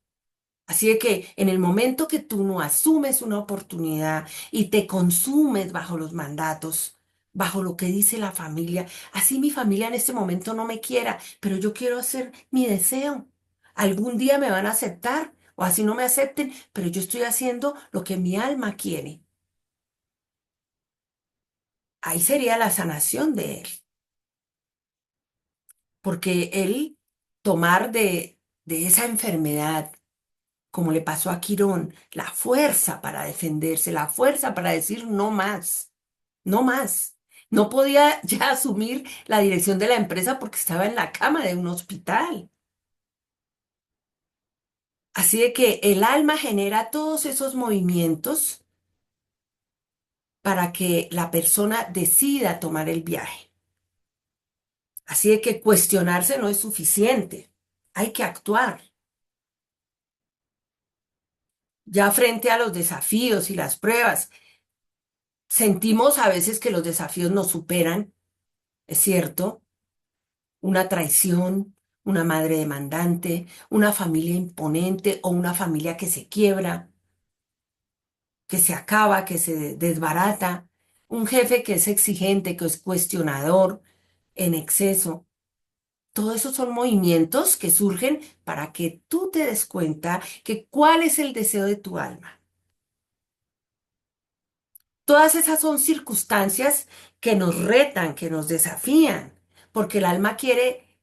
Así de que en el momento que tú no asumes una oportunidad y te consumes bajo los mandatos, bajo lo que dice la familia, así mi familia en este momento no me quiera, pero yo quiero hacer mi deseo. Algún día me van a aceptar o así no me acepten, pero yo estoy haciendo lo que mi alma quiere. Ahí sería la sanación de él, porque él tomar de esa enfermedad como le pasó a Quirón, la fuerza para defenderse, la fuerza para decir no más, no más. No podía ya asumir la dirección de la empresa porque estaba en la cama de un hospital. Así de que el alma genera todos esos movimientos para que la persona decida tomar el viaje. Así de que cuestionarse no es suficiente, hay que actuar. Ya frente a los desafíos y las pruebas, sentimos a veces que los desafíos nos superan, es cierto, una traición, una madre demandante, una familia imponente o una familia que se quiebra, que se acaba, que se desbarata, un jefe que es exigente, que es cuestionador en exceso. Todos esos son movimientos que surgen para que tú te des cuenta que cuál es el deseo de tu alma. Todas esas son circunstancias que nos retan, que nos desafían, porque el alma quiere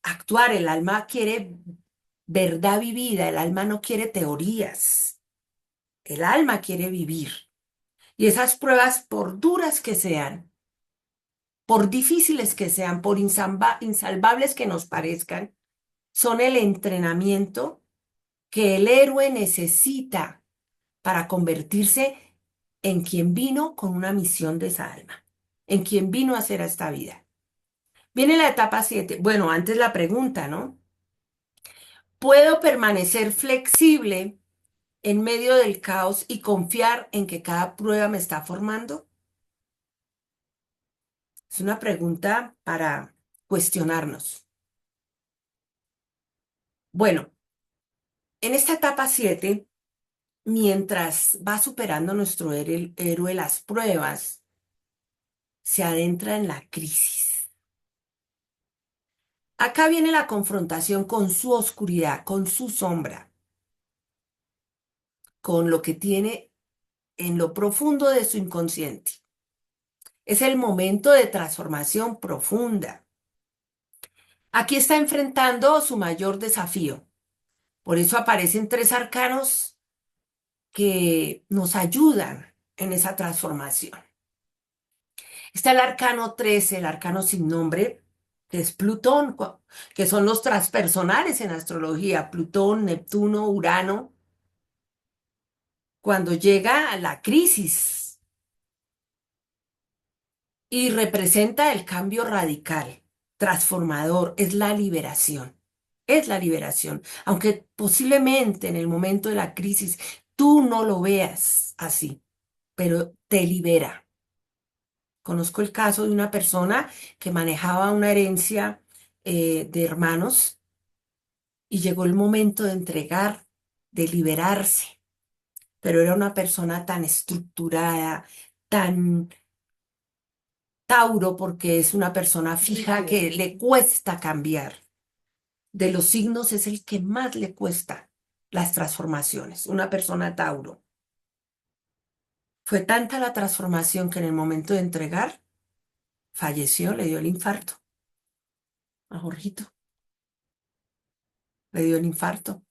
actuar, el alma quiere verdad vivida, el alma no quiere teorías, el alma quiere vivir. Y esas pruebas, por duras que sean, por difíciles que sean, por insalvables que nos parezcan, son el entrenamiento que el héroe necesita para convertirse en quien vino con una misión de esa alma, en quien vino a hacer a esta vida. Viene la etapa 7. Bueno, antes la pregunta, ¿no? ¿Puedo permanecer flexible en medio del caos y confiar en que cada prueba me está formando? Es una pregunta para cuestionarnos. Bueno, en esta etapa 7, mientras va superando nuestro héroe las pruebas, se adentra en la crisis. Acá viene la confrontación con su oscuridad, con su sombra, con lo que tiene en lo profundo de su inconsciente. Es el momento de transformación profunda. Aquí está enfrentando su mayor desafío. Por eso aparecen tres arcanos que nos ayudan en esa transformación. Está el arcano 13, el arcano sin nombre, que es Plutón, que son los transpersonales en astrología, Plutón, Neptuno, Urano, cuando llega la crisis y representa el cambio radical, transformador, es la liberación. Es la liberación, aunque posiblemente en el momento de la crisis tú no lo veas así, pero te libera. Conozco el caso de una persona que manejaba una herencia de hermanos y llegó el momento de entregar, de liberarse, pero era una persona tan estructurada, tan Tauro, porque es una persona fija que le cuesta cambiar. De los signos es el que más le cuesta las transformaciones, una persona Tauro. Fue tanta la transformación que en el momento de entregar, falleció, le dio el infarto a Jorgito, le dio el infarto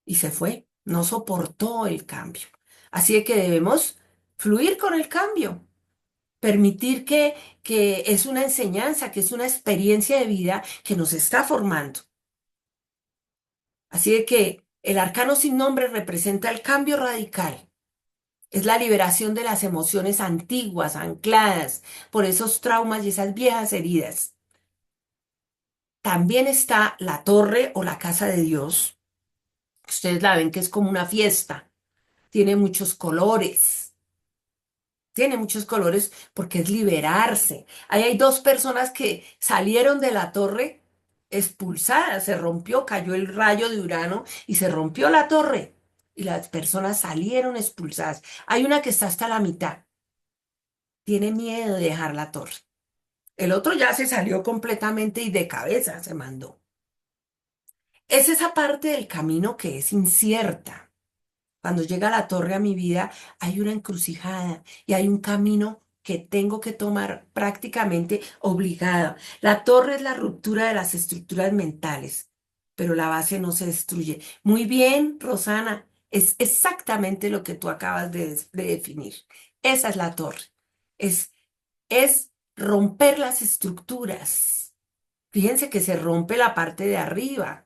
y se fue, no soportó el cambio. Así es que debemos fluir con el cambio, permitir que es una enseñanza, que es una experiencia de vida que nos está formando. Así de que el arcano sin nombre representa el cambio radical. Es la liberación de las emociones antiguas, ancladas por esos traumas y esas viejas heridas. También está la torre o la casa de Dios. Ustedes la ven que es como una fiesta. Tiene muchos colores. Tiene muchos colores porque es liberarse. Ahí hay dos personas que salieron de la torre expulsadas. Se rompió, cayó el rayo de Urano y se rompió la torre. Y las personas salieron expulsadas. Hay una que está hasta la mitad. Tiene miedo de dejar la torre. El otro ya se salió completamente y de cabeza se mandó. Es esa parte del camino que es incierta. Cuando llega la torre a mi vida, hay una encrucijada y hay un camino que tengo que tomar prácticamente obligada. La torre es la ruptura de las estructuras mentales, pero la base no se destruye. Muy bien, Rosana, es exactamente lo que tú acabas de definir. Esa es la torre. Es, es romper las estructuras. Fíjense que se rompe la parte de arriba,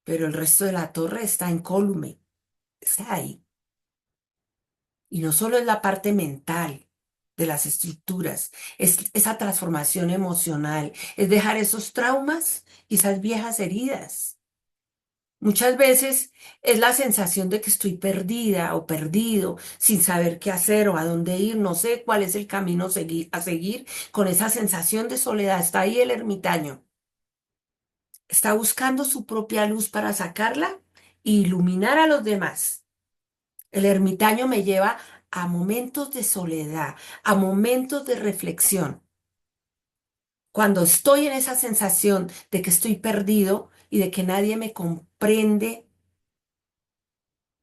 pero el resto de la torre está incólume, está ahí. Y no solo es la parte mental de las estructuras, es esa transformación emocional, es dejar esos traumas y esas viejas heridas. Muchas veces es la sensación de que estoy perdida o perdido, sin saber qué hacer o a dónde ir, no sé cuál es el camino a seguir con esa sensación de soledad. Está ahí el ermitaño. Está buscando su propia luz para sacarla e iluminar a los demás. El ermitaño me lleva a momentos de soledad, a momentos de reflexión. Cuando estoy en esa sensación de que estoy perdido y de que nadie me comprende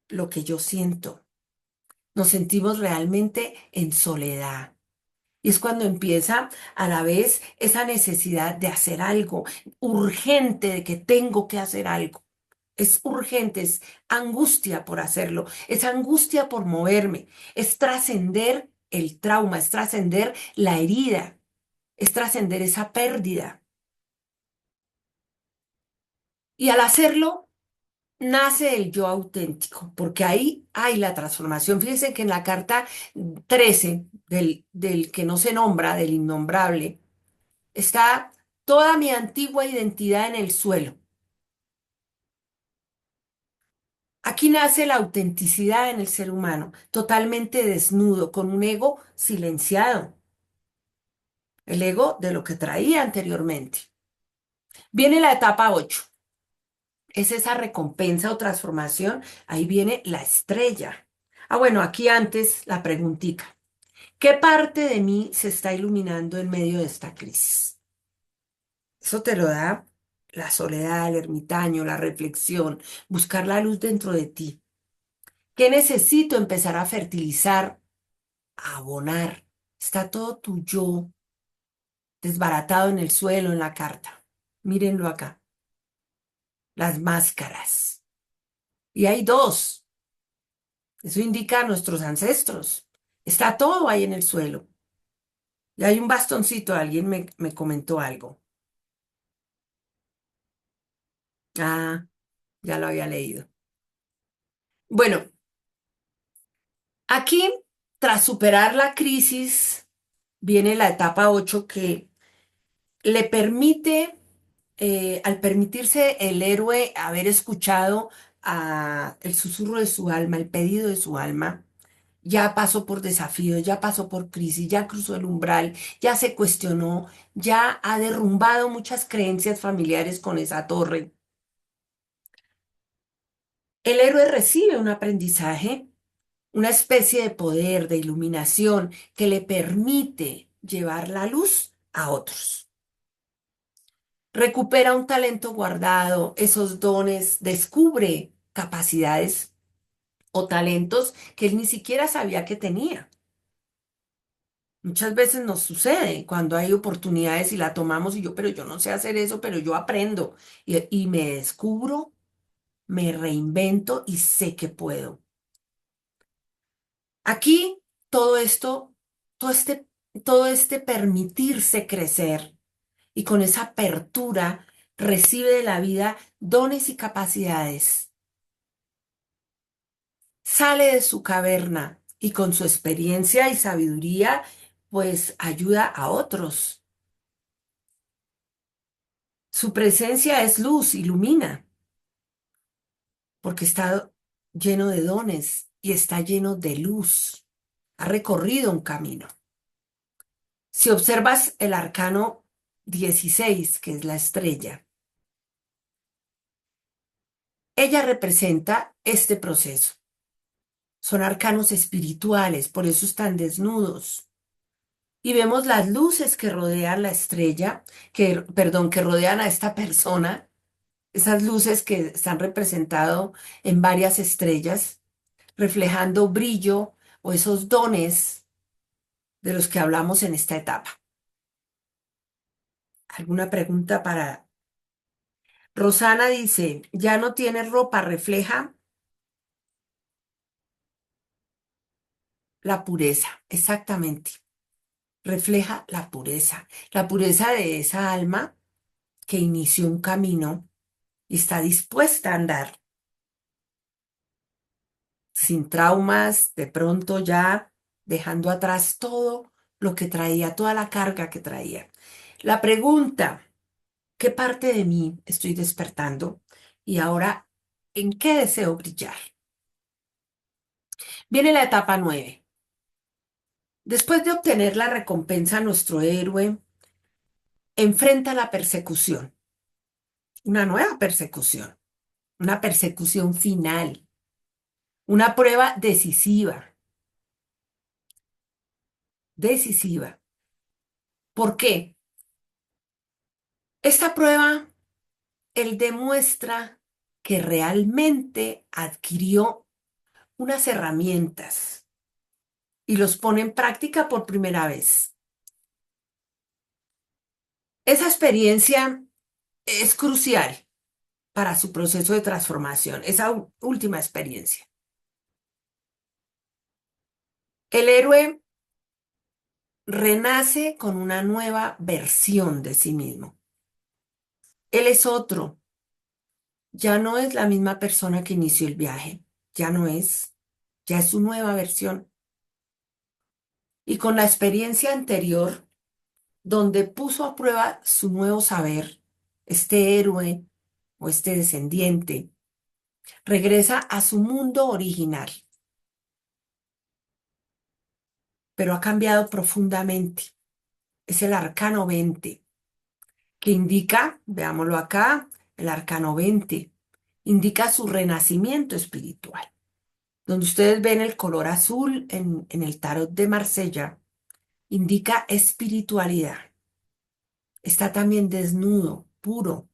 lo que yo siento, nos sentimos realmente en soledad. Y es cuando empieza a la vez esa necesidad de hacer algo urgente, de que tengo que hacer algo. Es urgente, es angustia por hacerlo, es angustia por moverme, es trascender el trauma, es trascender la herida, es trascender esa pérdida. Y al hacerlo, nace el yo auténtico, porque ahí hay la transformación. Fíjense que en la carta 13 del que no se nombra, del innombrable, está toda mi antigua identidad en el suelo. Aquí nace la autenticidad en el ser humano, totalmente desnudo, con un ego silenciado, el ego de lo que traía anteriormente. Viene la etapa 8, es esa recompensa o transformación, ahí viene la estrella. Ah, bueno, aquí antes la preguntita, ¿qué parte de mí se está iluminando en medio de esta crisis? Eso te lo da la soledad, el ermitaño, la reflexión, buscar la luz dentro de ti. ¿Qué necesito empezar a fertilizar? Abonar. Está todo tu yo desbaratado en el suelo, en la carta. Mírenlo acá. Las máscaras. Y hay dos. Eso indica a nuestros ancestros. Está todo ahí en el suelo. Y hay un bastoncito. Alguien me comentó algo. Ah, ya lo había leído. Bueno, aquí, tras superar la crisis, viene la etapa 8 que le permite al permitirse el héroe haber escuchado el susurro de su alma, el pedido de su alma, ya pasó por desafíos, ya pasó por crisis, ya cruzó el umbral, ya se cuestionó, ya ha derrumbado muchas creencias familiares con esa torre. El héroe recibe un aprendizaje, una especie de poder, de iluminación que le permite llevar la luz a otros. Recupera un talento guardado, esos dones, descubre capacidades o talentos que él ni siquiera sabía que tenía. Muchas veces nos sucede cuando hay oportunidades y la tomamos y yo, pero yo no sé hacer eso, pero yo aprendo y me descubro, me reinvento y sé que puedo. Aquí todo esto, todo este, todo este permitirse crecer y con esa apertura recibe de la vida dones y capacidades. Sale de su caverna y con su experiencia y sabiduría, pues ayuda a otros. Su presencia es luz, ilumina, porque está lleno de dones y está lleno de luz. Ha recorrido un camino. Si observas el arcano 16, que es la estrella, ella representa este proceso. Son arcanos espirituales, por eso están desnudos. Y vemos las luces que rodean la estrella, que rodean a esta persona, esas luces que están representadas en varias estrellas, reflejando brillo o esos dones de los que hablamos en esta etapa. ¿Alguna pregunta para Rosana? Dice, ya no tiene ropa, refleja la pureza, exactamente, refleja la pureza de esa alma que inició un camino y está dispuesta a andar sin traumas, de pronto ya dejando atrás todo lo que traía, toda la carga que traía. La pregunta, ¿qué parte de mí estoy despertando? Y ahora, ¿en qué deseo brillar? Viene la etapa 9. Después de obtener la recompensa, nuestro héroe enfrenta la persecución, una nueva persecución, una persecución final, una prueba decisiva, decisiva. ¿Por qué? Esta prueba, él demuestra que realmente adquirió unas herramientas y los pone en práctica por primera vez. Esa experiencia es crucial para su proceso de transformación, esa última experiencia. El héroe renace con una nueva versión de sí mismo. Él es otro, ya no es la misma persona que inició el viaje, ya es su nueva versión. Y con la experiencia anterior, donde puso a prueba su nuevo saber, este héroe o este descendiente, regresa a su mundo original, pero ha cambiado profundamente. Es el arcano 20, que indica, veámoslo acá, el arcano 20, indica su renacimiento espiritual. Donde ustedes ven el color azul en el tarot de Marsella, indica espiritualidad. Está también desnudo, puro.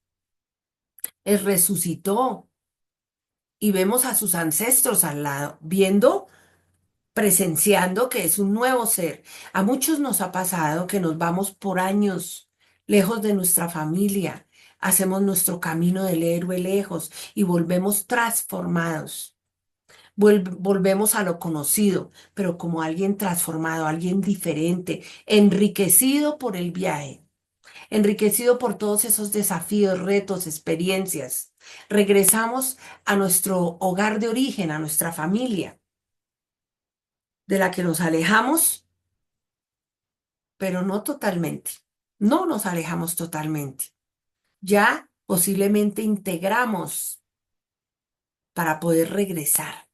Él resucitó y vemos a sus ancestros al lado, viendo, presenciando que es un nuevo ser. A muchos nos ha pasado que nos vamos por años lejos de nuestra familia, hacemos nuestro camino del héroe lejos y volvemos transformados. Volvemos a lo conocido, pero como alguien transformado, alguien diferente, enriquecido por el viaje, enriquecido por todos esos desafíos, retos, experiencias. Regresamos a nuestro hogar de origen, a nuestra familia, de la que nos alejamos, pero no totalmente. No nos alejamos totalmente. Ya posiblemente integramos para poder regresar.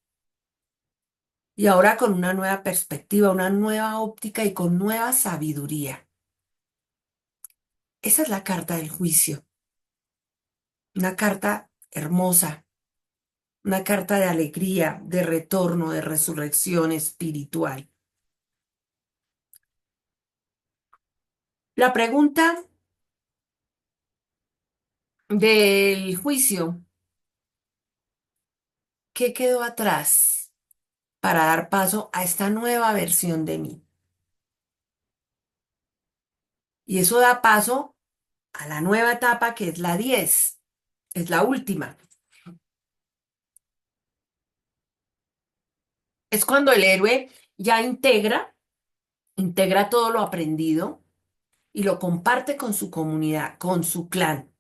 Y ahora con una nueva perspectiva, una nueva óptica y con nueva sabiduría. Esa es la carta del juicio. Una carta hermosa, una carta de alegría, de retorno, de resurrección espiritual. La pregunta del juicio, ¿qué quedó atrás para dar paso a esta nueva versión de mí? Y eso da paso a la nueva etapa que es la 10, es la última. Es cuando el héroe ya integra todo lo aprendido y lo comparte con su comunidad, con su clan.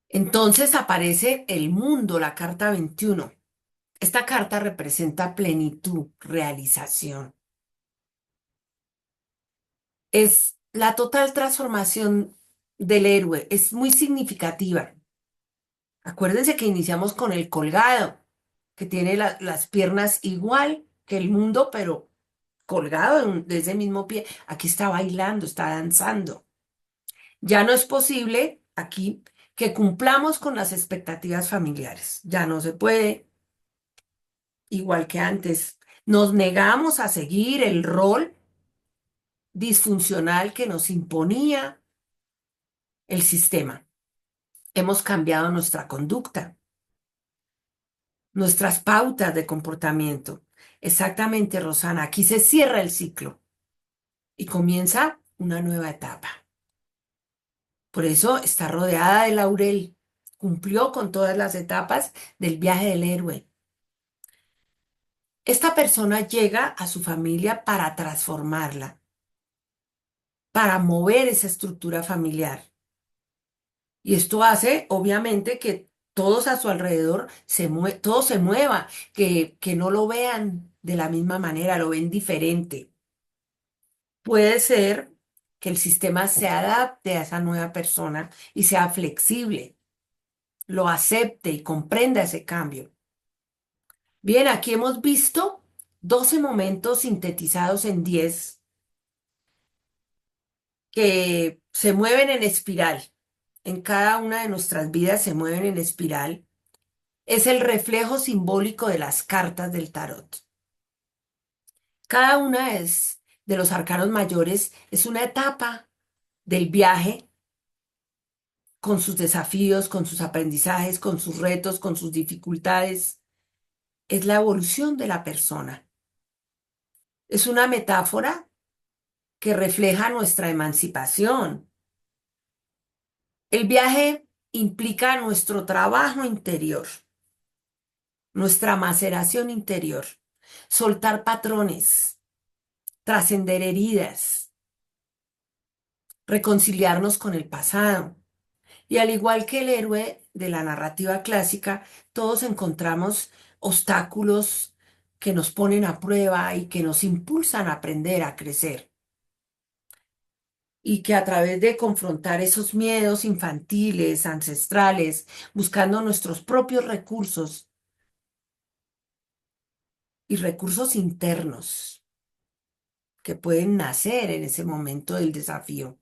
Entonces aparece el mundo, la carta 21. Esta carta representa plenitud, realización. Es la total transformación del héroe, es muy significativa. Acuérdense que iniciamos con el colgado, que tiene las piernas igual que el mundo, pero colgado de ese mismo pie. Aquí está bailando, está danzando. Ya no es posible aquí que cumplamos con las expectativas familiares. Ya no se puede, igual que antes. Nos negamos a seguir el rol disfuncional que nos imponía el sistema. Hemos cambiado nuestra conducta, nuestras pautas de comportamiento. Exactamente, Rosana. Aquí se cierra el ciclo y comienza una nueva etapa. Por eso está rodeada de laurel. Cumplió con todas las etapas del viaje del héroe. Esta persona llega a su familia para transformarla, para mover esa estructura familiar. Y esto hace, obviamente, que todos a su alrededor todo se mueva, que no lo vean de la misma manera, lo ven diferente. Puede ser que el sistema se adapte a esa nueva persona y sea flexible, lo acepte y comprenda ese cambio. Bien, aquí hemos visto 12 momentos sintetizados en 10 que se mueven en espiral. En cada una de nuestras vidas se mueven en espiral. Es el reflejo simbólico de las cartas del tarot. Cada una de los arcanos mayores es una etapa del viaje con sus desafíos, con sus aprendizajes, con sus retos, con sus dificultades. Es la evolución de la persona. Es una metáfora que refleja nuestra emancipación. El viaje implica nuestro trabajo interior, nuestra maceración interior, soltar patrones, trascender heridas, reconciliarnos con el pasado. Y al igual que el héroe de la narrativa clásica, todos encontramos obstáculos que nos ponen a prueba y que nos impulsan a aprender, a crecer. Y que a través de confrontar esos miedos infantiles, ancestrales, buscando nuestros propios recursos y recursos internos que pueden nacer en ese momento del desafío,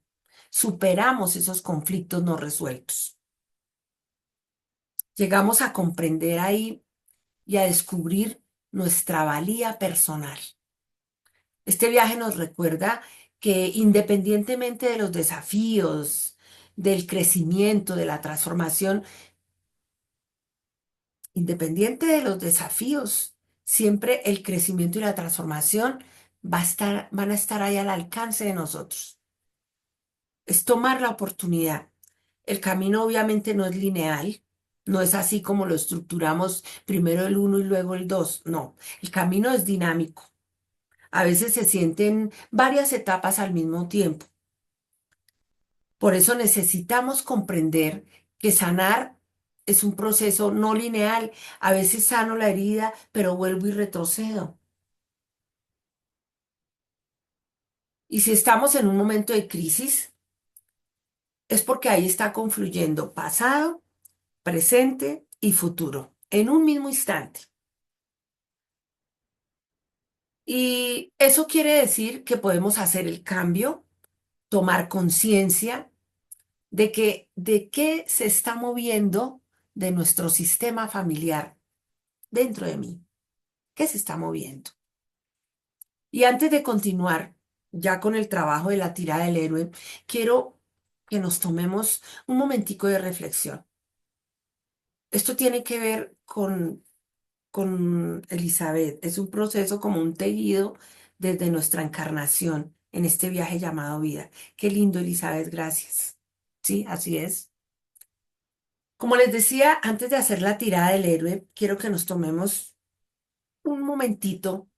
superamos esos conflictos no resueltos. Llegamos a comprender ahí y a descubrir nuestra valía personal. Este viaje nos recuerda que independientemente de los desafíos, del crecimiento, de la transformación, independiente de los desafíos, siempre el crecimiento y la transformación van a estar ahí al alcance de nosotros. Es tomar la oportunidad. El camino obviamente no es lineal, no es así como lo estructuramos primero el uno y luego el dos, no, el camino es dinámico. A veces se sienten varias etapas al mismo tiempo. Por eso necesitamos comprender que sanar es un proceso no lineal. A veces sano la herida, pero vuelvo y retrocedo. Y si estamos en un momento de crisis, es porque ahí está confluyendo pasado, presente y futuro en un mismo instante. Y eso quiere decir que podemos hacer el cambio, tomar conciencia de qué se está moviendo de nuestro sistema familiar dentro de mí. ¿Qué se está moviendo? Y antes de continuar ya con el trabajo de la tirada del héroe, quiero que nos tomemos un momentico de reflexión. Esto tiene que ver con Elizabeth. Es un proceso como un tejido desde nuestra encarnación en este viaje llamado vida. Qué lindo, Elizabeth, gracias. Sí, así es. Como les decía, antes de hacer la tirada del héroe, quiero que nos tomemos un momentito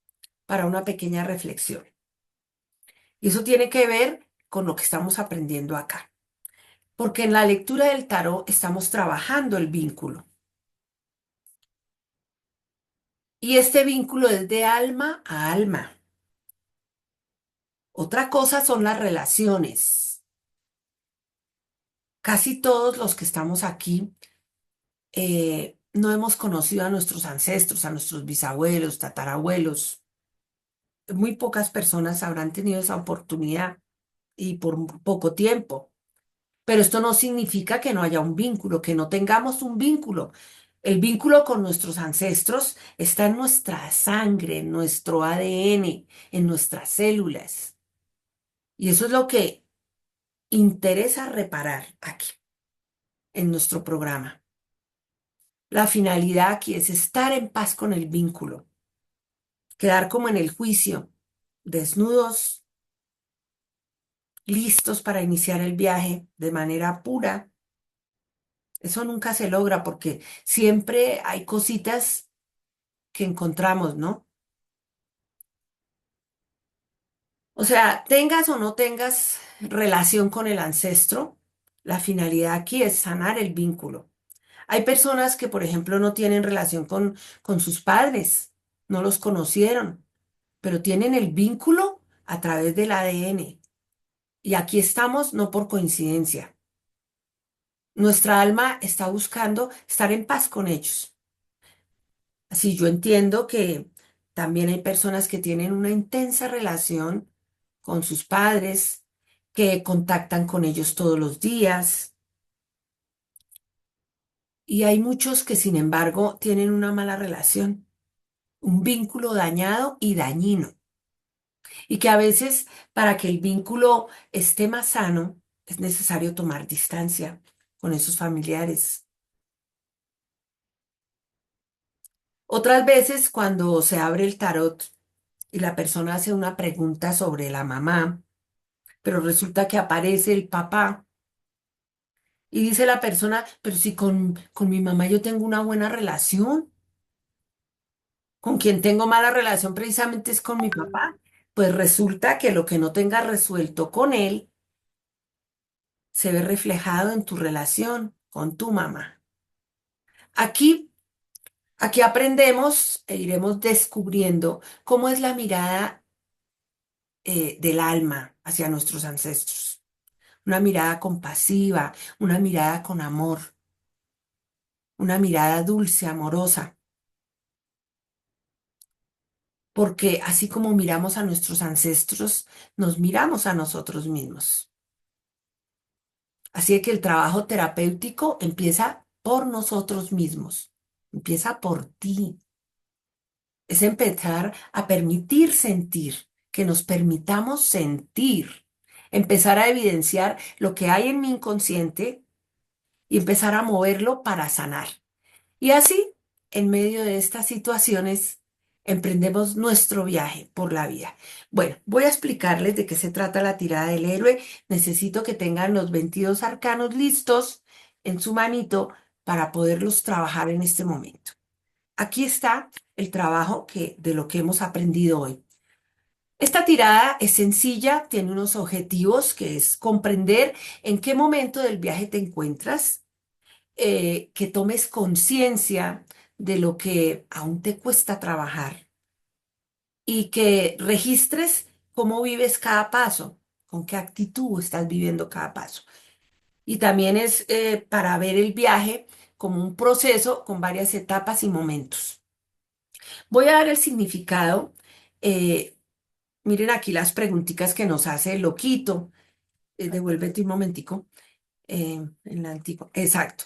para una pequeña reflexión. Y eso tiene que ver con lo que estamos aprendiendo acá. Porque en la lectura del tarot estamos trabajando el vínculo. Y este vínculo es de alma a alma. Otra cosa son las relaciones. Casi todos los que estamos aquí no hemos conocido a nuestros ancestros, a nuestros bisabuelos, tatarabuelos. Muy pocas personas habrán tenido esa oportunidad y por poco tiempo. Pero esto no significa que no haya un vínculo, que no tengamos un vínculo. El vínculo con nuestros ancestros está en nuestra sangre, en nuestro ADN, en nuestras células. Y eso es lo que interesa reparar aquí, en nuestro programa. La finalidad aquí es estar en paz con el vínculo, quedar como en el juicio, desnudos, listos para iniciar el viaje de manera pura. Eso nunca se logra porque siempre hay cositas que encontramos, ¿no? O sea, tengas o no tengas relación con el ancestro, la finalidad aquí es sanar el vínculo. Hay personas que, por ejemplo, no tienen relación con sus padres, no los conocieron, pero tienen el vínculo a través del ADN. Y aquí estamos no por coincidencia. Nuestra alma está buscando estar en paz con ellos. Así yo entiendo que también hay personas que tienen una intensa relación con sus padres, que contactan con ellos todos los días. Y hay muchos que, sin embargo, tienen una mala relación, un vínculo dañado y dañino. Y que a veces, para que el vínculo esté más sano, es necesario tomar distancia con esos familiares. Otras veces, cuando se abre el tarot y la persona hace una pregunta sobre la mamá, pero resulta que aparece el papá y dice la persona, pero si con mi mamá yo tengo una buena relación, con quien tengo mala relación precisamente es con mi papá, pues resulta que lo que no tengas resuelto con él se ve reflejado en tu relación con tu mamá. Aquí, aquí aprendemos e iremos descubriendo cómo es la mirada del alma hacia nuestros ancestros. Una mirada compasiva, una mirada con amor, una mirada dulce, amorosa. Porque así como miramos a nuestros ancestros, nos miramos a nosotros mismos. Así que el trabajo terapéutico empieza por nosotros mismos, empieza por ti. Es empezar a permitir sentir, que nos permitamos sentir, empezar a evidenciar lo que hay en mi inconsciente y empezar a moverlo para sanar. Y así, en medio de estas situaciones, emprendemos nuestro viaje por la vida. Bueno, voy a explicarles de qué se trata la tirada del héroe. Necesito que tengan los 22 arcanos listos en su manito para poderlos trabajar en este momento. Aquí está el trabajo de lo que hemos aprendido hoy. Esta tirada es sencilla, tiene unos objetivos que es comprender en qué momento del viaje te encuentras, que tomes conciencia de lo que aún te cuesta trabajar y que registres cómo vives cada paso, con qué actitud estás viviendo cada paso. Y también es para ver el viaje como un proceso con varias etapas y momentos. Voy a dar el significado. eh, Miren aquí las preguntitas que nos hace el loquito. Devuélvete un momentico. En la antigua. Exacto.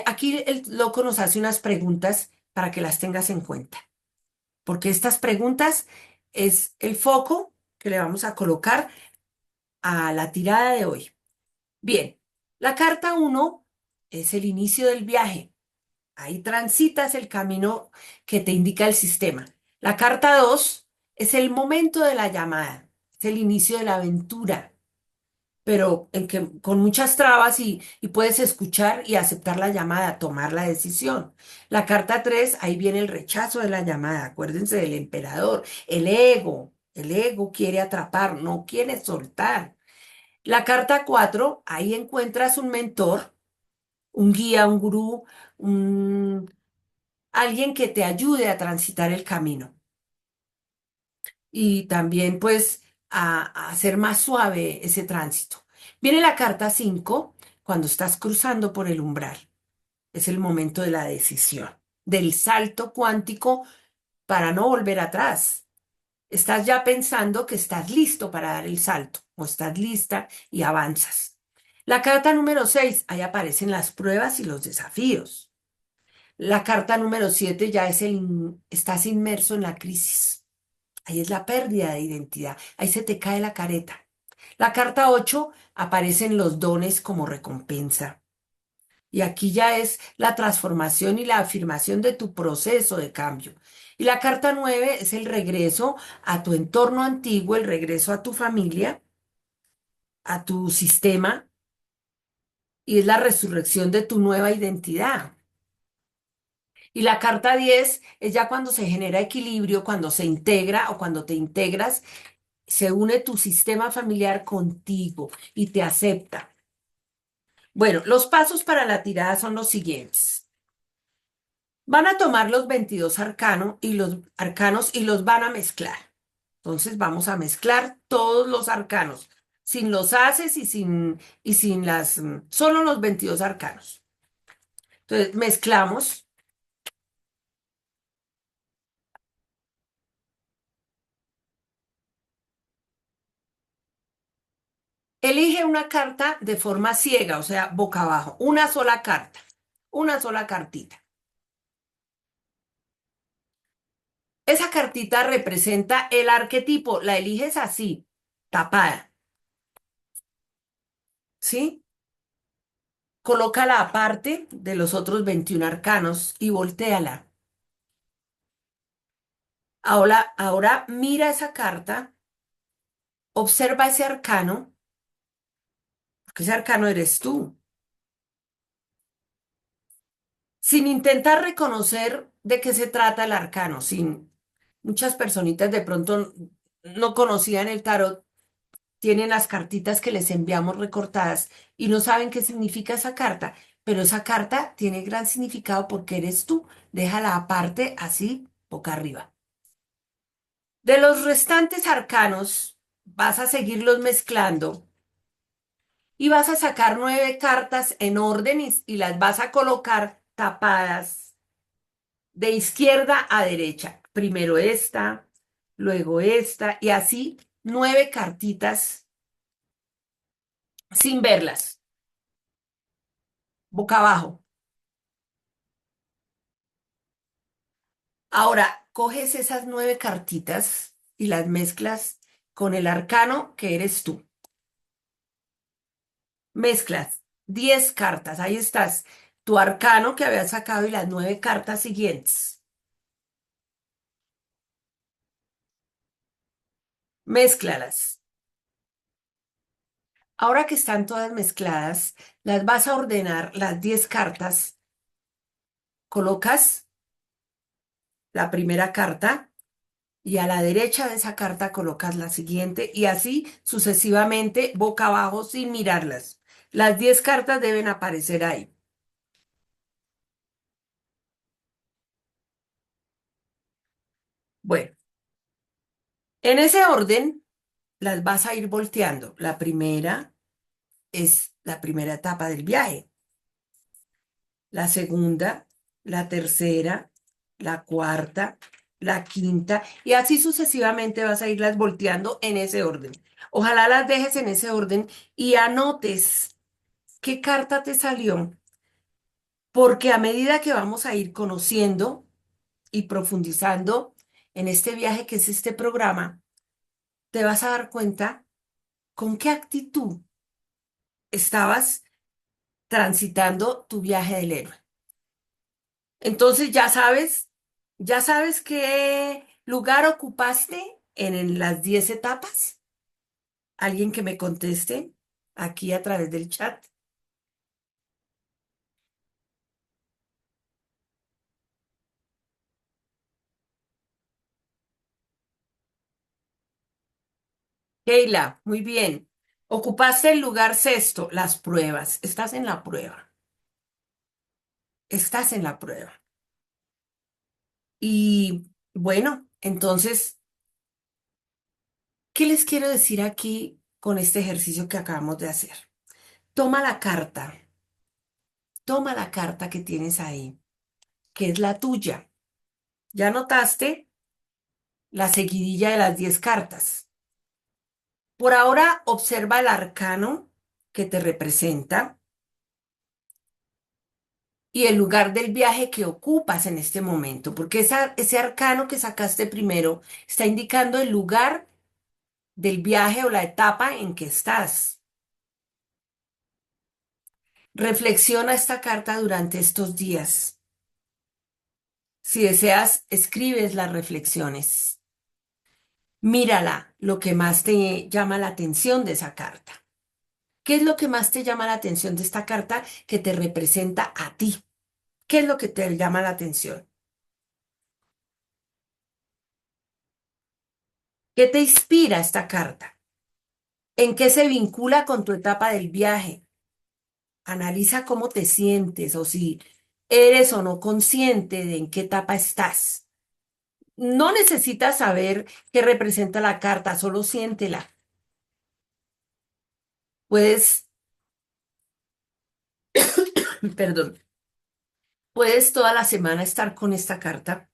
Aquí el loco nos hace unas preguntas para que las tengas en cuenta, porque estas preguntas es el foco que le vamos a colocar a la tirada de hoy. Bien, la carta uno es el inicio del viaje. Ahí transitas el camino que te indica el sistema. La carta 2 es el momento de la llamada, es el inicio de la aventura. pero en que, con muchas trabas y puedes escuchar y aceptar la llamada, tomar la decisión. La carta 3, ahí viene el rechazo de la llamada. Acuérdense del emperador, el ego. El ego quiere atrapar, no quiere soltar. La carta 4, ahí encuentras un mentor, un guía, un gurú, un, alguien que te ayude a transitar el camino y también pues a hacer más suave ese tránsito. Viene la carta 5 cuando estás cruzando por el umbral. Es el momento de la decisión, del salto cuántico para no volver atrás. Estás ya pensando que estás listo para dar el salto o estás lista y avanzas. La carta número 6, ahí aparecen las pruebas y los desafíos. La carta número 7 ya es estás inmerso en la crisis. Ahí es la pérdida de identidad. Ahí se te cae la careta. La carta 8 aparecen los dones como recompensa. Y aquí ya es la transformación y la afirmación de tu proceso de cambio. Y la carta 9 es el regreso a tu entorno antiguo, el regreso a tu familia, a tu sistema, y es la resurrección de tu nueva identidad. Y la carta 10 es ya cuando se genera equilibrio, cuando se integra o cuando te integras, se une tu sistema familiar contigo y te acepta. Bueno, los pasos para la tirada son los siguientes. Van a tomar los 22 arcanos y los van a mezclar. Entonces vamos a mezclar todos los arcanos, sin los haces y sin solo los 22 arcanos. Entonces mezclamos. Elige una carta de forma ciega, o sea, boca abajo, una sola carta, una sola cartita. Esa cartita representa el arquetipo, la eliges así, tapada, ¿sí? Colócala aparte de los otros 21 arcanos y voltéala. Ahora mira esa carta, observa ese arcano, porque ese arcano eres tú, sin intentar reconocer de qué se trata el arcano, sin muchas personitas de pronto no conocían el tarot, tienen las cartitas que les enviamos recortadas y no saben qué significa esa carta, pero esa carta tiene gran significado porque eres tú. Déjala aparte, así, boca arriba. De los restantes arcanos, vas a seguirlos mezclando y vas a sacar 9 cartas en orden y las vas a colocar tapadas de izquierda a derecha. Primero esta, luego esta y así 9 cartitas sin verlas, boca abajo. Ahora, coges esas 9 cartitas y las mezclas con el arcano que eres tú. Mezclas 10 cartas, ahí estás, tu arcano que habías sacado y las 9 cartas siguientes. Mézclalas. Ahora que están todas mezcladas, las vas a ordenar las 10 cartas. Colocas la primera carta y a la derecha de esa carta colocas la siguiente y así sucesivamente boca abajo sin mirarlas. Las 10 cartas deben aparecer ahí. Bueno, en ese orden las vas a ir volteando. La primera es la primera etapa del viaje. La segunda, la tercera, la cuarta, la quinta, y así sucesivamente vas a irlas volteando en ese orden. Ojalá las dejes en ese orden y anotes qué carta te salió, porque a medida que vamos a ir conociendo y profundizando en este viaje que es este programa, te vas a dar cuenta con qué actitud estabas transitando tu viaje del héroe. Entonces ya sabes qué lugar ocupaste en las 10 etapas. ¿Alguien que me conteste? aquí a través del chat. Keila, muy bien. Ocupaste el lugar sexto, las pruebas. Estás en la prueba. Estás en la prueba. Y bueno, entonces, ¿qué les quiero decir aquí con este ejercicio que acabamos de hacer? Toma la carta, toma la carta que tienes ahí, que es la tuya. ¿Ya notaste la seguidilla de las 10 cartas? Por ahora, observa el arcano que te representa y el lugar del viaje que ocupas en este momento, porque ese arcano que sacaste primero está indicando el lugar del viaje o la etapa en que estás. Reflexiona esta carta durante estos días. Si deseas, escribes las reflexiones. Mírala, lo que más te llama la atención de esa carta. ¿Qué es lo que más te llama la atención de esta carta que te representa a ti? ¿Qué es lo que te llama la atención? ¿Qué te inspira esta carta? ¿En qué se vincula con tu etapa del viaje? Analiza cómo te sientes o si eres o no consciente de en qué etapa estás. No necesitas saber qué representa la carta, solo siéntela. Puedes, perdón, puedes toda la semana estar con esta carta,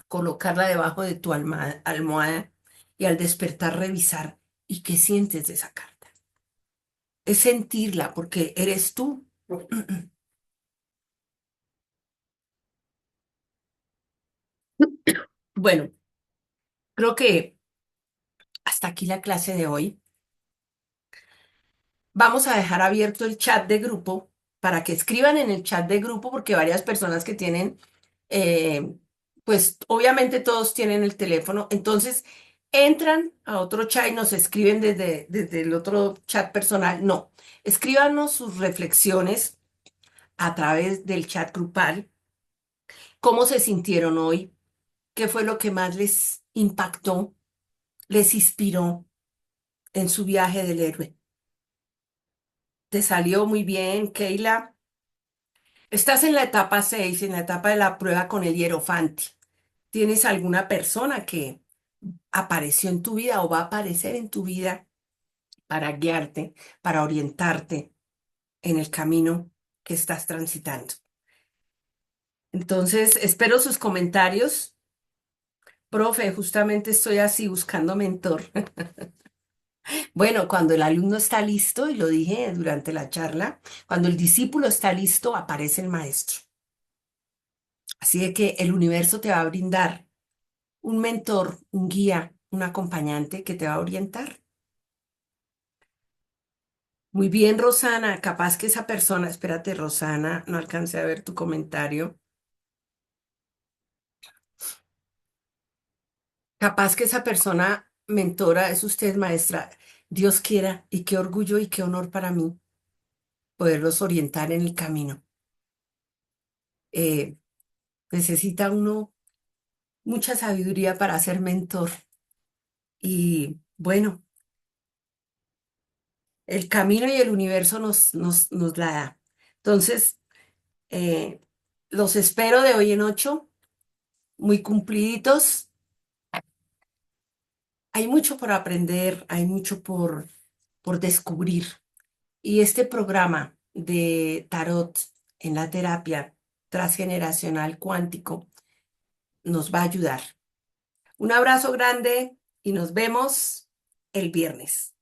colocarla debajo de tu almohada y al despertar revisar y qué sientes de esa carta. Es sentirla porque eres tú. Bueno, creo que hasta aquí la clase de hoy. Vamos a dejar abierto el chat de grupo para que escriban en el chat de grupo porque varias personas que tienen, eh, pues obviamente todos tienen el teléfono, entonces entran a otro chat y nos escriben desde el otro chat personal. No, escríbanos sus reflexiones a través del chat grupal, cómo se sintieron hoy, qué fue lo que más les impactó, les inspiró en su viaje del héroe. Te salió muy bien, Keila. Estás en la etapa 6, en la etapa de la prueba con el hierofante. ¿Tienes alguna persona que apareció en tu vida o va a aparecer en tu vida para guiarte, para orientarte en el camino que estás transitando? Entonces, espero sus comentarios. Profe, justamente estoy así buscando mentor. Bueno, cuando el alumno está listo, y lo dije durante la charla, cuando el discípulo está listo, aparece el maestro. Así de que el universo te va a brindar un mentor, un guía, un acompañante que te va a orientar. Muy bien, Rosana, capaz que esa persona, espérate, Rosana, no alcancé a ver tu comentario. Capaz que esa persona mentora es usted, maestra. Dios quiera, y qué orgullo y qué honor para mí poderlos orientar en el camino. Eh, Necesita uno mucha sabiduría para ser mentor. Y bueno, el camino y el universo nos la da. Entonces, eh, los espero de hoy en 8, muy cumpliditos. Hay mucho por aprender, hay mucho por descubrir. Y este programa de tarot en la terapia transgeneracional cuántico nos va a ayudar. Un abrazo grande y nos vemos el viernes.